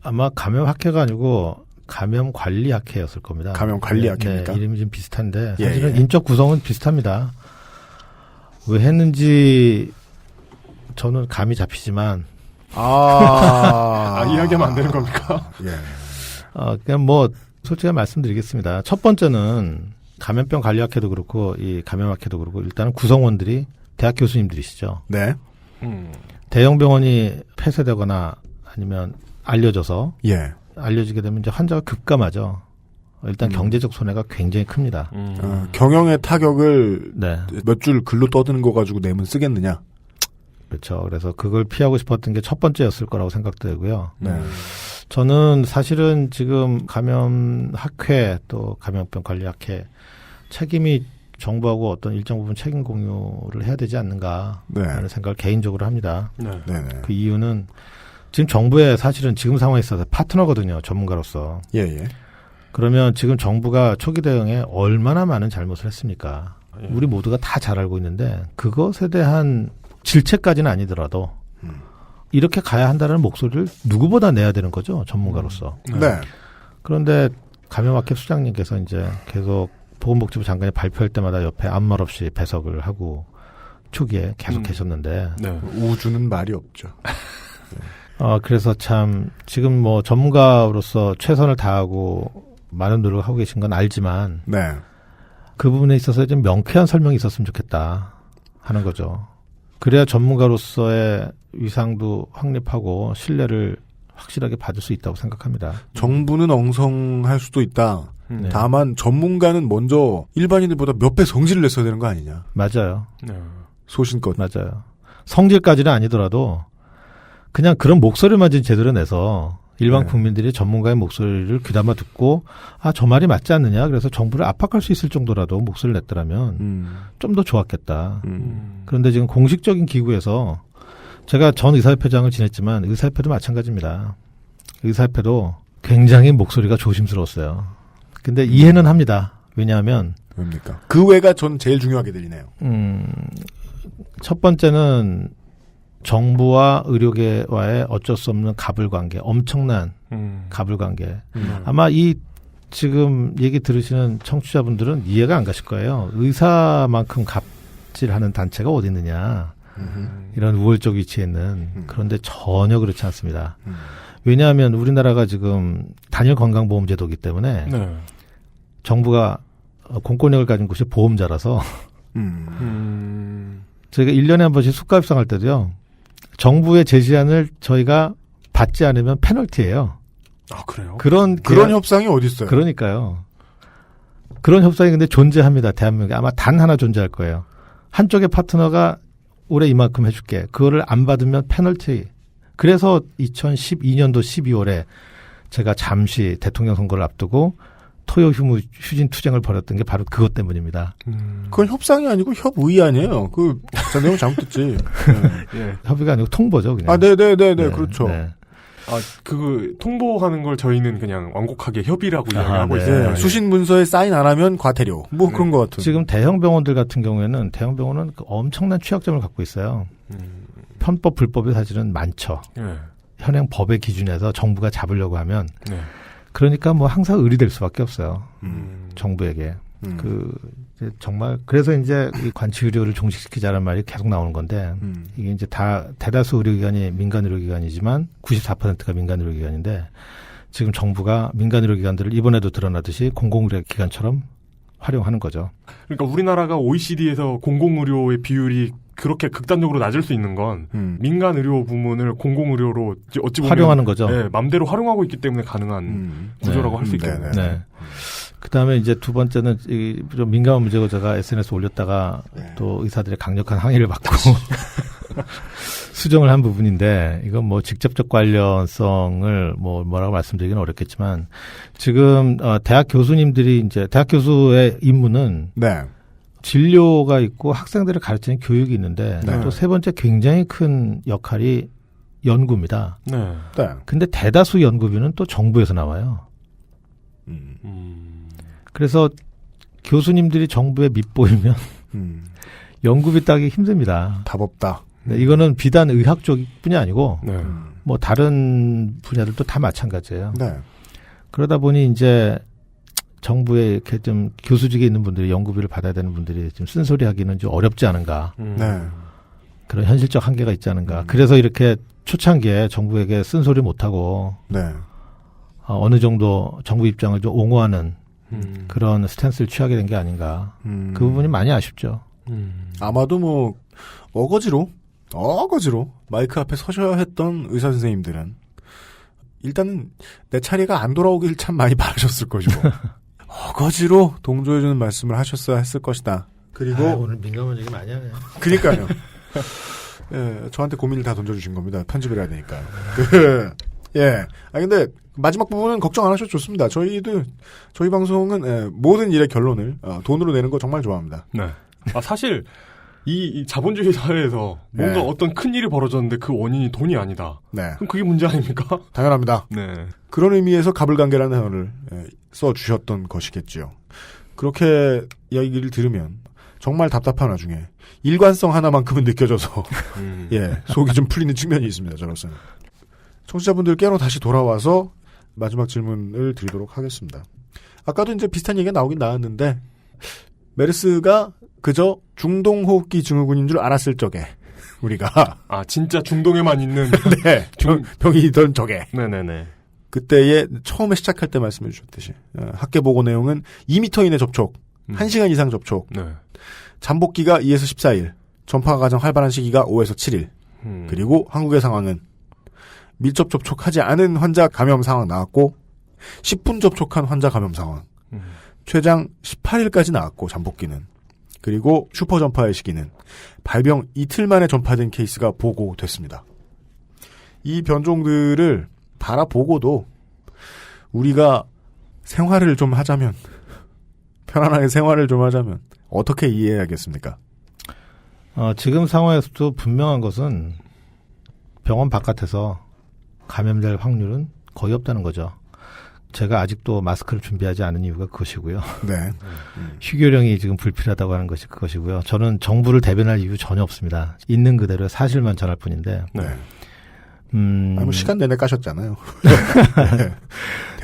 아마 감염학회가 아니고 감염관리학회였을 겁니다. 감염관리학회입니까? 네, 이름이 좀 비슷한데 예, 사실은 인적 구성은 비슷합니다. 왜 했는지 저는 감이 잡히지만 이야기하면 안 되는 겁니까? 예. 그냥 뭐 솔직히 말씀드리겠습니다. 첫 번째는 감염병 관리학회도 그렇고 이 감염학회도 그렇고 일단은 구성원들이 대학 교수님들이시죠. 네. 대형 병원이 폐쇄되거나 아니면 알려져서 알려지게 되면 이제 환자가 급감하죠. 일단 경제적 손해가 굉장히 큽니다. 경영의 타격을 네. 몇 줄 글로 떠드는 거 가지고 내면 쓰겠느냐? 그렇죠. 그래서 그걸 피하고 싶었던 게 첫 번째였을 거라고 생각되고요. 네. 저는 사실은 지금 감염학회 또 감염병 관리학회 책임이 정부하고 어떤 일정 부분 책임 공유를 해야 되지 않는가 네. 하는 생각을 개인적으로 합니다. 네. 그 이유는 지금 정부의 사실은 지금 상황에 있어서 파트너거든요. 전문가로서. 예. 그러면 지금 정부가 초기 대응에 얼마나 많은 잘못을 했습니까? 우리 모두가 다 잘 알고 있는데 그것에 대한 질책까지는 아니더라도 이렇게 가야 한다는 목소리를 누구보다 내야 되는 거죠. 전문가로서. 네. 그런데 감염학회 수장님께서 이제 계속 보건복지부 장관이 발표할 때마다 옆에 아무 말 없이 배석을 하고 초기에 계속 계셨는데 우주는 말이 없죠. 그래서 참 지금 뭐 전문가로서 최선을 다하고 많은 노력을 하고 계신 건 알지만 그 부분에 있어서 좀 명쾌한 설명이 있었으면 좋겠다 하는 거죠. 그래야 전문가로서의 위상도 확립하고 신뢰를 확실하게 받을 수 있다고 생각합니다. 정부는 엉성할 수도 있다. 네. 다만 전문가는 먼저 일반인들보다 몇 배 성질을 냈어야 되는 거 아니냐. 맞아요. 소신껏. 맞아요. 성질까지는 아니더라도 그냥 그런 목소리만 제대로 내서 일반 국민들이 전문가의 목소리를 귀담아 듣고 저 말이 맞지 않느냐. 그래서 정부를 압박할 수 있을 정도라도 목소리를 냈더라면 좀 더 좋았겠다. 그런데 지금 공식적인 기구에서 제가 전 의사협회장을 지냈지만 의사협회도 마찬가지입니다. 의사협회도 굉장히 목소리가 조심스러웠어요. 근데 이해는 합니다. 왜냐하면 왜입니까? 그 외가 전 제일 중요하게 들리네요. 첫 번째는 정부와 의료계와의 어쩔 수 없는 갑을관계, 엄청난 갑을관계. 아마 이 지금 얘기 들으시는 청취자분들은 이해가 안 가실 거예요. 의사만큼 갑질하는 단체가 어디 있느냐. 이런 우월적 위치에 있는. 그런데 전혀 그렇지 않습니다. 왜냐하면 우리나라가 지금 단일 건강보험제도이기 때문에 정부가 공권력을 가진 곳이 보험자라서 저희가 1년에 한 번씩 수가 협상할 때도요. 정부의 제시안을 저희가 받지 않으면 페널티예요. 그래요? 그런 협상이 어디 있어요? 그러니까요. 그런 협상이 근데 존재합니다. 대한민국에 아마 단 하나 존재할 거예요. 한쪽의 파트너가 올해 이만큼 해줄게. 그거를 안 받으면 페널티. 그래서 2012년도 12월에 제가 잠시 대통령 선거를 앞두고 토요 휴진 투쟁을 벌였던 게 바로 그것 때문입니다. 그건 협상이 아니고 협의 아니에요. 저 내용 잘못됐지. 협의가 아니고 통보죠, 그냥. 네네네, 그렇죠. 네. 통보하는 걸 저희는 그냥 완곡하게 협의라고 이야기하고 있어요. 수신 문서에 사인 안 하면 과태료. 그런 것 같은. 지금 대형 병원들 같은 경우에는 대형 병원은 엄청난 취약점을 갖고 있어요. 편법, 불법이 사실은 많죠. 현행 법의 기준에서 정부가 잡으려고 하면. 그러니까 뭐 항상 의리될 수밖에 없어요. 정부에게. 정말 그래서 이제 이 관치 의료를 종식시키자는 말이 계속 나오는 건데 이게 이제 다 대다수 의료기관이 민간 의료기관이지만 94%가 민간 의료기관인데 지금 정부가 민간 의료기관들을 이번에도 드러나듯이 공공의료기관처럼 활용하는 거죠. 그러니까 우리나라가 OECD에서 공공의료의 비율이 그렇게 극단적으로 낮을 수 있는 건 민간 의료 부문을 공공의료로 어찌 보면 활용하는 거죠. 맘대로 활용하고 있기 때문에 가능한 구조라고 할 수 있겠네요. 네. 그다음에 이제 두 번째는 좀 민감한 문제고 제가 SNS 올렸다가 또 의사들의 강력한 항의를 받고 수정을 한 부분인데 이건 뭐 직접적 관련성을 뭐라고 말씀드리기는 어렵겠지만 지금 대학 교수님들이 이제 대학 교수의 임무는 진료가 있고 학생들을 가르치는 교육이 있는데 또 세 번째 굉장히 큰 역할이 연구입니다. 근데 대다수 연구비는 또 정부에서 나와요. 그래서 교수님들이 정부에 밑보이면 연구비 따기 힘듭니다. 답 없다. 네, 이거는 비단 의학 쪽뿐이 아니고 뭐 다른 분야들도 다 마찬가지예요. 그러다 보니 이제 정부에 이렇게 좀 교수직에 있는 분들이 연구비를 받아야 되는 분들이 좀 쓴소리하기는 좀 어렵지 않은가. 그런 현실적 한계가 있지 않은가. 그래서 이렇게 초창기에 정부에게 쓴소리 못하고 어느 정도 정부 입장을 좀 옹호하는 그런 스탠스를 취하게 된 게 아닌가. 그 부분이 많이 아쉽죠. 아마도 뭐 어거지로 마이크 앞에 서셔야 했던 의사 선생님들은 일단은 내 차례가 안 돌아오길 참 많이 바라셨을 것이고 어거지로 동조해주는 말씀을 하셨어야 했을 것이다. 그리고 오늘 민감한 얘기 많이 하네요. 그러니까요. 저한테 고민을 다 던져주신 겁니다. 편집을 해야 되니까. 근데 마지막 부분은 걱정 안 하셔도 좋습니다. 저희 방송은 모든 일의 결론을 돈으로 내는 거 정말 좋아합니다. 네. 사실 이 자본주의 사회에서 뭔가 어떤 큰 일이 벌어졌는데 그 원인이 돈이 아니다. 네. 그럼 그게 문제 아닙니까? 당연합니다. 네. 그런 의미에서 가불관계라는 단어를 써주셨던 것이겠지요. 그렇게 이야기를 들으면 정말 답답한 와중에 일관성 하나만큼은 느껴져서 속이 좀 풀리는 측면이 있습니다. 저로서는. 청취자분들께로 다시 돌아와서 마지막 질문을 드리도록 하겠습니다. 아까도 이제 비슷한 얘기가 나오긴 나왔는데 메르스가 그저 중동호흡기 증후군인 줄 알았을 적에 우리가 진짜 중동에만 있는 네, 병이던 적에 네네네. 그때에 처음에 시작할 때 말씀해 주셨듯이 학계 보고 내용은 2m 이내 접촉, 1시간 이상 접촉, 네. 잠복기가 2에서 14일, 전파가 가장 활발한 시기가 5에서 7일, 그리고 한국의 상황은 밀접 접촉하지 않은 환자 감염 상황 나왔고 10분 접촉한 환자 감염 상황, 최장 18일까지 나왔고 잠복기는, 그리고 슈퍼 전파의 시기는 발병 이틀 만에 전파된 케이스가 보고됐습니다. 이 변종들을 바라보고도 우리가 생활을 좀 하자면, 편안하게 생활을 좀 하자면 어떻게 이해해야겠습니까? 지금 상황에서도 분명한 것은 병원 바깥에서 감염될 확률은 거의 없다는 거죠. 제가 아직도 마스크를 준비하지 않은 이유가 그것이고요. 네. 휴교령이 지금 불필요하다고 하는 것이 그것이고요. 저는 정부를 대변할 이유 전혀 없습니다. 있는 그대로 사실만 전할 뿐인데. 네. 뭐 시간 내내 까셨잖아요.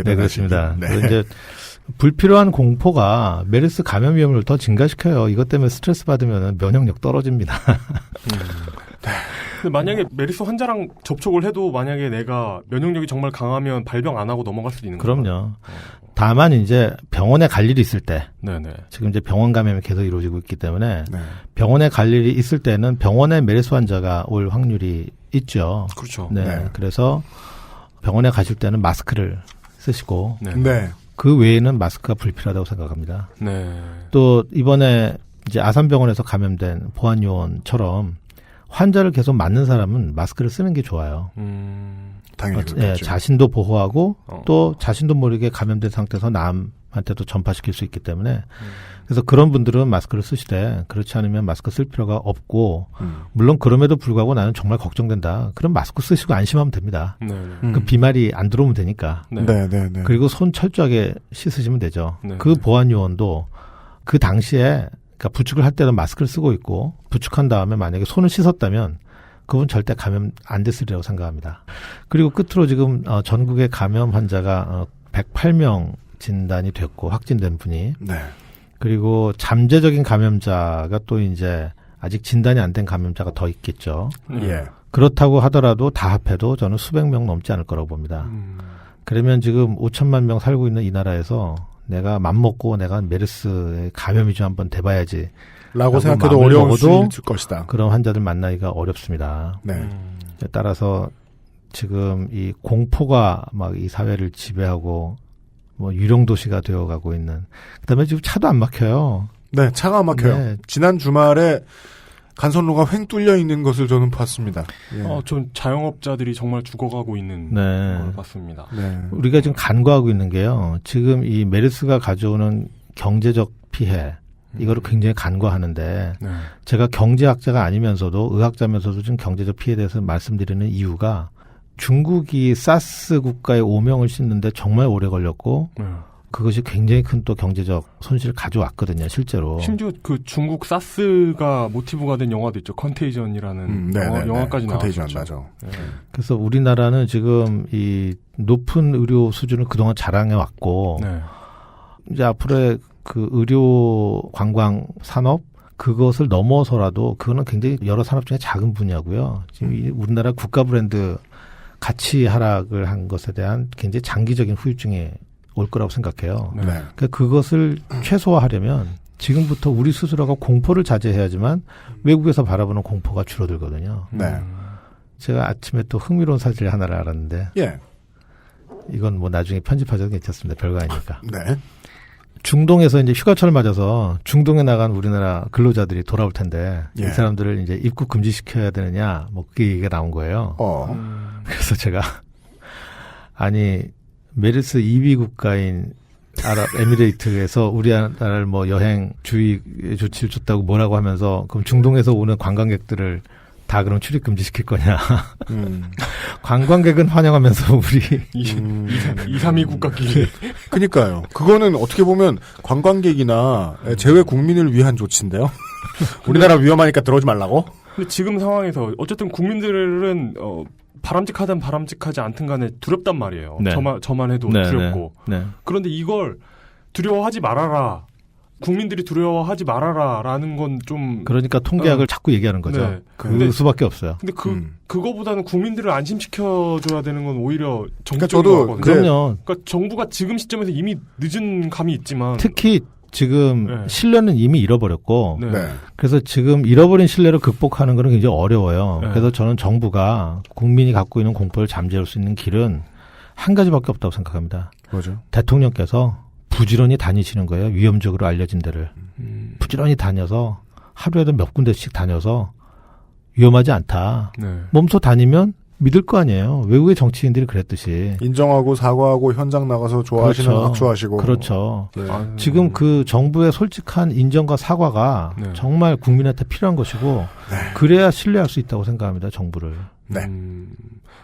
네, 그렇습니다. 네. 이제 불필요한 공포가 메르스 감염 위험을 더 증가시켜요. 이것 때문에 스트레스 받으면 면역력 떨어집니다. 근데 만약에 메르스 환자랑 접촉을 해도 만약에 내가 면역력이 정말 강하면 발병 안 하고 넘어갈 수도 있는 거예요. 그럼요. 다만 이제 병원에 갈 일이 있을 때, 네네. 지금 이제 병원 감염이 계속 이루어지고 있기 때문에 네. 병원에 갈 일이 있을 때는 병원에 메르스 환자가 올 확률이 있죠. 그렇죠. 네. 네. 그래서 병원에 가실 때는 마스크를 쓰시고, 네. 그 외에는 마스크가 불필요하다고 생각합니다. 네. 또 이번에 이제 아산병원에서 감염된 보안요원처럼 환자를 계속 맞는 사람은 마스크를 쓰는 게 좋아요. 당연히 그렇겠죠. 자신도 보호하고 또 자신도 모르게 감염된 상태에서 남한테도 전파시킬 수 있기 때문에 그래서 그런 분들은 마스크를 쓰시되 그렇지 않으면 마스크 쓸 필요가 없고 물론 그럼에도 불구하고 나는 정말 걱정된다. 그럼 마스크 쓰시고 안심하면 됩니다. 그 비말이 안 들어오면 되니까. 네. 그리고 손 철저하게 씻으시면 되죠. 네. 그 보안요원도 그 당시에 그러니까 부축을 할 때는 마스크를 쓰고 있고 부축한 다음에 만약에 손을 씻었다면 그분 절대 감염 안 됐으리라고 생각합니다. 그리고 끝으로 지금 전국의 감염 환자가 108명 진단이 됐고 확진된 분이 네. 그리고 잠재적인 감염자가 또 이제 아직 진단이 안 된 감염자가 더 있겠죠. 예. 그렇다고 하더라도 다 합해도 저는 수백 명 넘지 않을 거라고 봅니다. 그러면 지금 5천만 명 살고 있는 이 나라에서 내가 맘먹고 내가 메르스에 감염이 좀 한번 돼봐야지 라고 생각해도 어려울 수 있을 것이다. 그런 환자들 만나기가 어렵습니다. 네. 따라서 지금 이 공포가 막 이 사회를 지배하고 뭐 유령 도시가 되어가고 있는. 그다음에 지금 차도 안 막혀요. 네, 차가 안 막혀요. 네. 지난 주말에 간선로가 횡 뚫려 있는 것을 저는 봤습니다. 예. 전 자영업자들이 정말 죽어가고 있는 걸 봤습니다. 네. 우리가 지금 간과하고 있는 게요. 지금 이 메르스가 가져오는 경제적 피해 이거를 굉장히 간과하는데 네. 제가 경제학자가 아니면서도 의학자면서도 지금 경제적 피해에 대해서 말씀드리는 이유가 중국이 사스 국가의 오명을 씻는데 정말 오래 걸렸고 그것이 굉장히 큰 또 경제적 손실을 가져왔거든요, 실제로. 심지어 그 중국 사스가 모티브가 된 영화도 있죠. 컨테이전이라는 영화까지 컨테이전, 나왔죠. 맞아. 그래서 우리나라는 지금 이 높은 의료 수준을 그동안 자랑해 왔고 이제 앞으로의 그 의료 관광 산업 그것을 넘어서라도 그거는 굉장히 여러 산업 중에 작은 분야고요. 지금 우리나라 국가 브랜드 가치 하락을 한 것에 대한 굉장히 장기적인 후유증이 올 거라고 생각해요. 네. 그러니까 그것을 최소화하려면 지금부터 우리 스스로가 공포를 자제해야지만 외국에서 바라보는 공포가 줄어들거든요. 네. 제가 아침에 또 흥미로운 사실 하나를 알았는데 예. 이건 뭐 나중에 편집하셔도 괜찮습니다. 별거 아니니까. 네. 중동에서 이제 휴가철을 맞아서 중동에 나간 우리나라 근로자들이 돌아올 텐데 예. 이 사람들을 이제 입국 금지시켜야 되느냐 뭐 그게 얘기가 나온 거예요. 그래서 제가 아니 메르스 2위 국가인 아랍에미레이트에서 우리나라를 뭐 여행 주의 조치를 줬다고 뭐라고 하면서 그럼 중동에서 오는 관광객들을 다 그럼 출입 금지시킬 거냐. 관광객은 환영하면서 우리 2, 3위 국가끼리. 그러니까요. 그거는 어떻게 보면 관광객이나 제외 국민을 위한 조치인데요. 우리나라 위험하니까 들어오지 말라고? 근데 지금 상황에서 어쨌든 국민들은 바람직하든 바람직하지 않든 간에 두렵단 말이에요. 네. 저만 해도 네, 두렵고. 네, 네. 그런데 이걸 두려워하지 말아라. 국민들이 두려워하지 말아라라는 건 좀 그러니까 통계학을 자꾸 얘기하는 거죠. 네. 그 수밖에 없어요. 근데 그거보다는 국민들을 안심시켜줘야 되는 건 오히려 정부적인 저도 거거든요. 그럼요. 그러니까 정부가 지금 시점에서 이미 늦은 감이 있지만 특히 지금 네. 신뢰는 이미 잃어버렸고 네. 네. 그래서 지금 잃어버린 신뢰를 극복하는 것은 굉장히 어려워요. 네. 그래서 저는 정부가 국민이 갖고 있는 공포를 잠재울 수 있는 길은 한 가지밖에 없다고 생각합니다. 뭐죠? 대통령께서 부지런히 다니시는 거예요. 위험적으로 알려진 데를. 부지런히 다녀서 하루에도 몇 군데씩 다녀서 위험하지 않다. 네. 몸소 다니면 믿을 거 아니에요. 외국의 정치인들이 그랬듯이. 인정하고 사과하고 현장 나가서 좋아하시는 그렇죠. 악수하시고. 그렇죠. 네. 지금 그 정부의 솔직한 인정과 사과가 네. 정말 국민한테 필요한 것이고 그래야 신뢰할 수 있다고 생각합니다. 정부를. 네.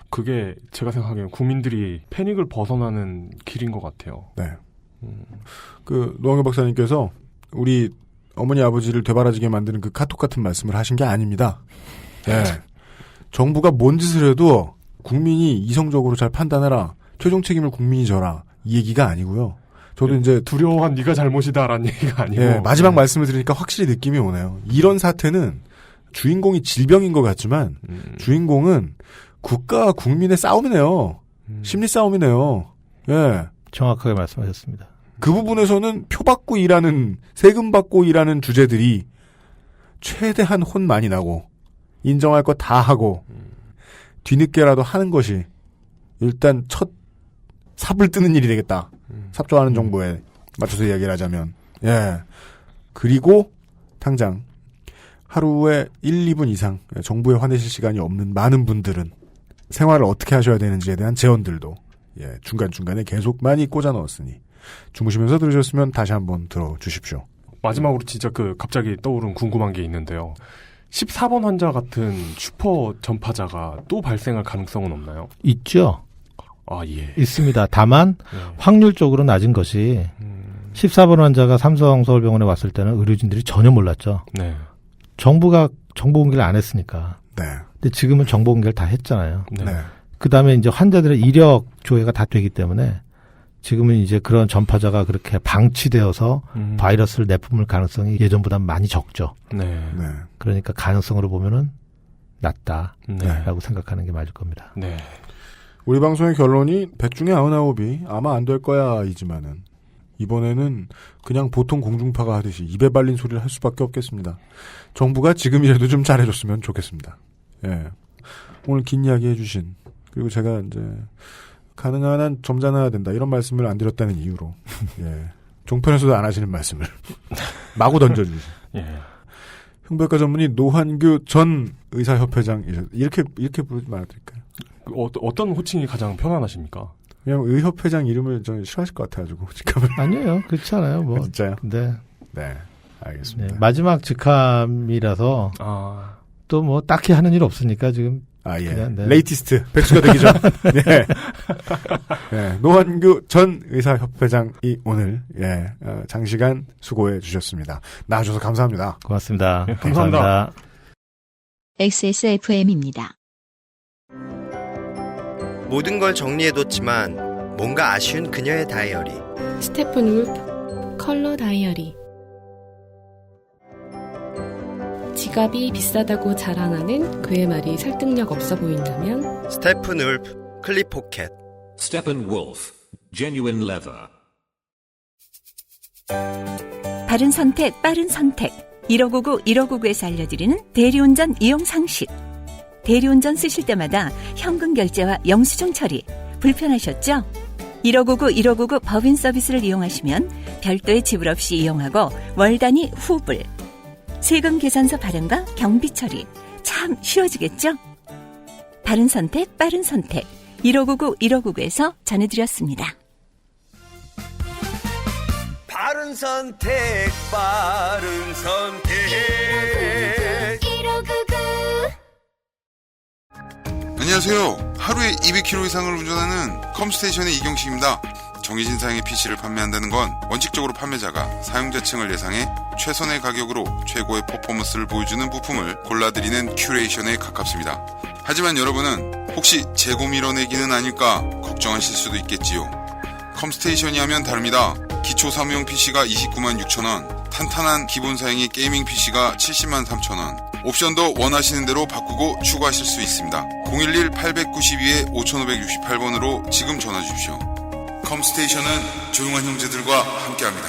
그게 제가 생각하기에는 국민들이 패닉을 벗어나는 길인 것 같아요. 네. 노영희 박사님께서 우리 어머니 아버지를 되바라지게 만드는 그 카톡 같은 말씀을 하신 게 아닙니다. 네. 정부가 뭔 짓을 해도 국민이 이성적으로 잘 판단해라. 최종 책임을 국민이 져라. 이 얘기가 아니고요. 저도 이제 두려워한 네가 잘못이다라는 얘기가 아니고 네, 마지막 말씀을 들으니까 확실히 느낌이 오네요. 이런 사태는 주인공이 질병인 것 같지만 주인공은 국가와 국민의 싸움이네요. 심리 싸움이네요. 예. 정확하게 말씀하셨습니다. 그 부분에서는 표 받고 일하는, 세금 받고 일하는 주제들이 최대한 혼 많이 나고, 인정할 거 다 하고, 뒤늦게라도 하는 것이 일단 첫 삽을 뜨는 일이 되겠다. 삽조하는 정보에 맞춰서 이야기를 하자면. 예. 그리고 당장 하루에 1, 2분 이상 정부에 화내실 시간이 없는 많은 분들은 생활을 어떻게 하셔야 되는지에 대한 제언들도 중간중간에 계속 많이 꽂아 넣었으니 주무시면서 들으셨으면 다시 한번 들어주십시오. 마지막으로 진짜 갑자기 떠오른 궁금한 게 있는데요. 14번 환자 같은 슈퍼 전파자가 또 발생할 가능성은 없나요? 있죠. 아, 예. 있습니다. 다만 확률적으로 낮은 것이 14번 환자가 삼성서울병원에 왔을 때는 의료진들이 전혀 몰랐죠. 네. 정부가 정보 공개를 안 했으니까. 네. 근데 지금은 정보 공개를 다 했잖아요. 네. 그다음에 이제 환자들의 이력 조회가 다 되기 때문에 지금은 이제 그런 전파자가 그렇게 방치되어서 바이러스를 내뿜을 가능성이 예전보다 많이 적죠. 네. 그러니까 가능성으로 보면은 낮다라고 네. 생각하는 게 맞을 겁니다. 네. 우리 방송의 결론이 100 중에 99이 아마 안 될 거야 이지만은 이번에는 그냥 보통 공중파가 하듯이 입에 발린 소리를 할 수밖에 없겠습니다. 정부가 지금이라도 좀 잘해줬으면 좋겠습니다. 예. 오늘 긴 이야기 해주신 그리고 제가 이제 가능한 한 점잖아야 된다 이런 말씀을 안 드렸다는 이유로 예. 종편에서도 안 하시는 말씀을 마구 던져주신 예. 흉부외과 전문의 노환규 전 의사협회장이셨. 이렇게 부르지 말아드릴까요? 어떤 호칭이 가장 편안하십니까? 그냥 의협회장 이름을 좀 싫어하실 것 같아가지고 직함을. 아니에요. 그렇지 않아요. 뭐. 진짜요? 네. 네. 알겠습니다. 네, 마지막 직함이라서 또 뭐 딱히 하는 일 없으니까 지금. 아, 예. 그냥, 네. 레이티스트. 백수가 되기 전. 네. 네. 노환규 전 의사협회장이 오늘, 장시간 수고해 주셨습니다. 나와주셔서 감사합니다. 고맙습니다. 네, 감사합니다. XSFM입니다. 모든 걸 정리해뒀지만 뭔가 아쉬운 그녀의 다이어리. 스테픈 울프 컬러 다이어리. 지갑이 비싸다고 자랑하는 그의 말이 설득력 없어 보인다면 스테픈 울프 클립 포켓. Steppenwolf Genuine Leather. 바른 선택, 빠른 선택. 1599, 1599에서 알려드리는 대리운전 이용 상식. 대리운전 쓰실 때마다 현금 결제와 영수증 처리 불편하셨죠? 1599, 1599 법인 서비스를 이용하시면 별도의 지불 없이 이용하고 월 단위 후불. 세금 계산서 발행과 경비 처리 참 쉬워지겠죠? 바른 선택, 빠른 선택. 1599, 1599에서 전해드렸습니다. 바른 선택, 바른 선택. 1599. 안녕하세요. 하루에 200km 이상을 운전하는 컴스테이션의 이경식입니다. 정해진 사양의 PC를 판매한다는 건 원칙적으로 판매자가 사용자층을 예상해 최선의 가격으로 최고의 퍼포먼스를 보여주는 부품을 골라드리는 큐레이션에 가깝습니다. 하지만 여러분은 혹시 재고 밀어내기는 아닐까 걱정하실 수도 있겠지요. 컴스테이션이 하면 다릅니다. 기초 사무용 PC가 29만 6천원, 탄탄한 기본 사양의 게이밍 PC가 70만 3천원, 옵션도 원하시는 대로 바꾸고 추가하실 수 있습니다. 011-892-5568번으로 지금 전화 주십시오. 컴스테이션은 조용한 형제들과 함께합니다.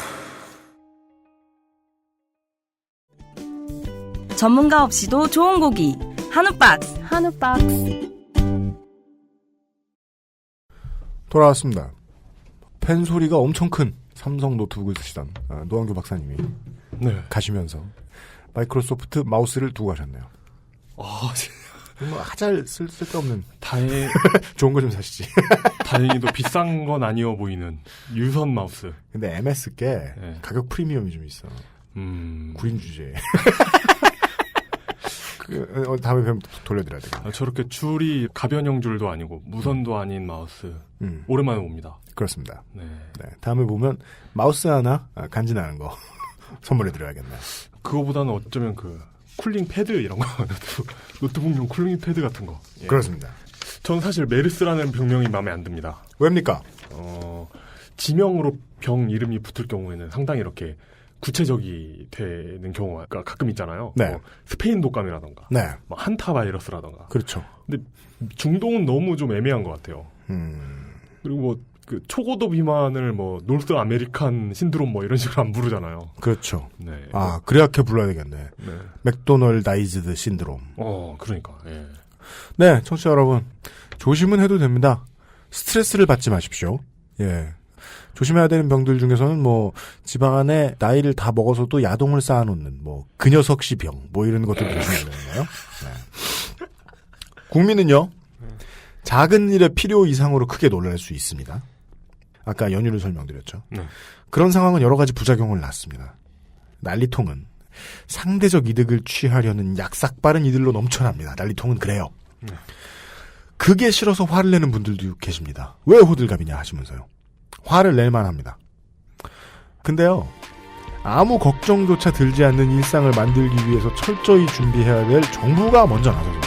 전문가 없이도 좋은 고기 한우박스. 돌아왔습니다. 펜 소리가 엄청 큰 삼성 노트북을 쓰시던 노한규 박사님이 가시면서 마이크로소프트 마우스를 두고 가셨네요. 하잘 쓸데없는 좋은 거 좀 사시지. 다행히도 비싼 건 아니어 보이는 유선 마우스. 근데 MS께 가격 프리미엄이 좀 있어. 구린 주제. 다음에 뱀 돌려드려야 돼요. 저렇게 줄이 가변형 줄도 아니고 무선도 아닌 마우스. 오랜만에 봅니다. 그렇습니다. 네. 다음에 보면 마우스 하나 간지나는 거 선물해드려야겠네요. 그거보다는 어쩌면 쿨링 패드 이런 거 노트북용 쿨링 패드 같은 거. 예. 그렇습니다. 전 사실 메르스라는 병명이 마음에 안 듭니다. 왜입니까? 지명으로 병 이름이 붙을 경우에는 상당히 이렇게 구체적이 되는 경우가 가끔 있잖아요. 네. 뭐 스페인 독감이라던가, 뭐 한타 바이러스라던가. 그렇죠. 근데 중동은 너무 좀 애매한 것 같아요. 그리고 초고도 비만을 노스 아메리칸 신드롬 이런 식으로 안 부르잖아요. 그렇죠. 네. 그렇게 불러야 되겠네. 네. 맥도널다이즈드 신드롬. 그러니까. 예. 네, 청취자 여러분. 조심은 해도 됩니다. 스트레스를 받지 마십시오. 예. 조심해야 되는 병들 중에서는 지방 안에 나이를 다 먹어서도 야동을 쌓아놓는 근여석시 병 이런 것들 조심해야 되는 거예요. 네. 국민은요. 작은 일에 필요 이상으로 크게 놀랄 수 있습니다. 아까 연유를 설명드렸죠. 네. 그런 상황은 여러 가지 부작용을 낳습니다. 난리통은 상대적 이득을 취하려는 약삭빠른 이들로 넘쳐납니다. 난리통은 그래요. 네. 그게 싫어서 화를 내는 분들도 계십니다. 왜 호들갑이냐 하시면서요. 화를 낼만 합니다. 근데요. 아무 걱정조차 들지 않는 일상을 만들기 위해서 철저히 준비해야 될 정부가 먼저 나서서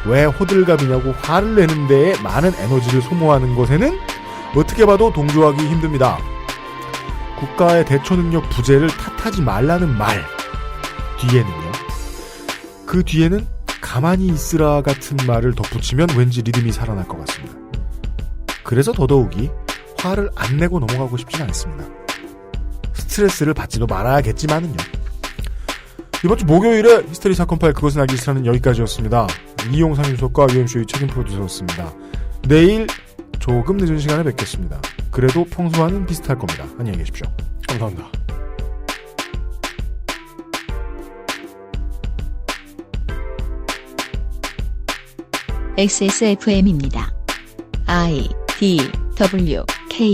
왜 호들갑이냐고 화를 내는 데에 많은 에너지를 소모하는 것에는 어떻게 봐도 동조하기 힘듭니다. 국가의 대처능력 부재를 탓하지 말라는 말 뒤에는요. 그 뒤에는 가만히 있으라 같은 말을 덧붙이면 왠지 리듬이 살아날 것 같습니다. 그래서 더더욱이 화를 안 내고 넘어가고 싶진 않습니다. 스트레스를 받지도 말아야겠지만은요. 이번 주 목요일에 히스테리 사건 파일 그것은 알기 싫다는 여기까지였습니다. 이용상 유석과 UMC의 책임 프로듀서였습니다. 내일 조금 늦은 시간에 뵙겠습니다. 그래도 평소와는 비슷할 겁니다. 안녕히 계십시오. 감사합니다. XSFM입니다. I, D, W, K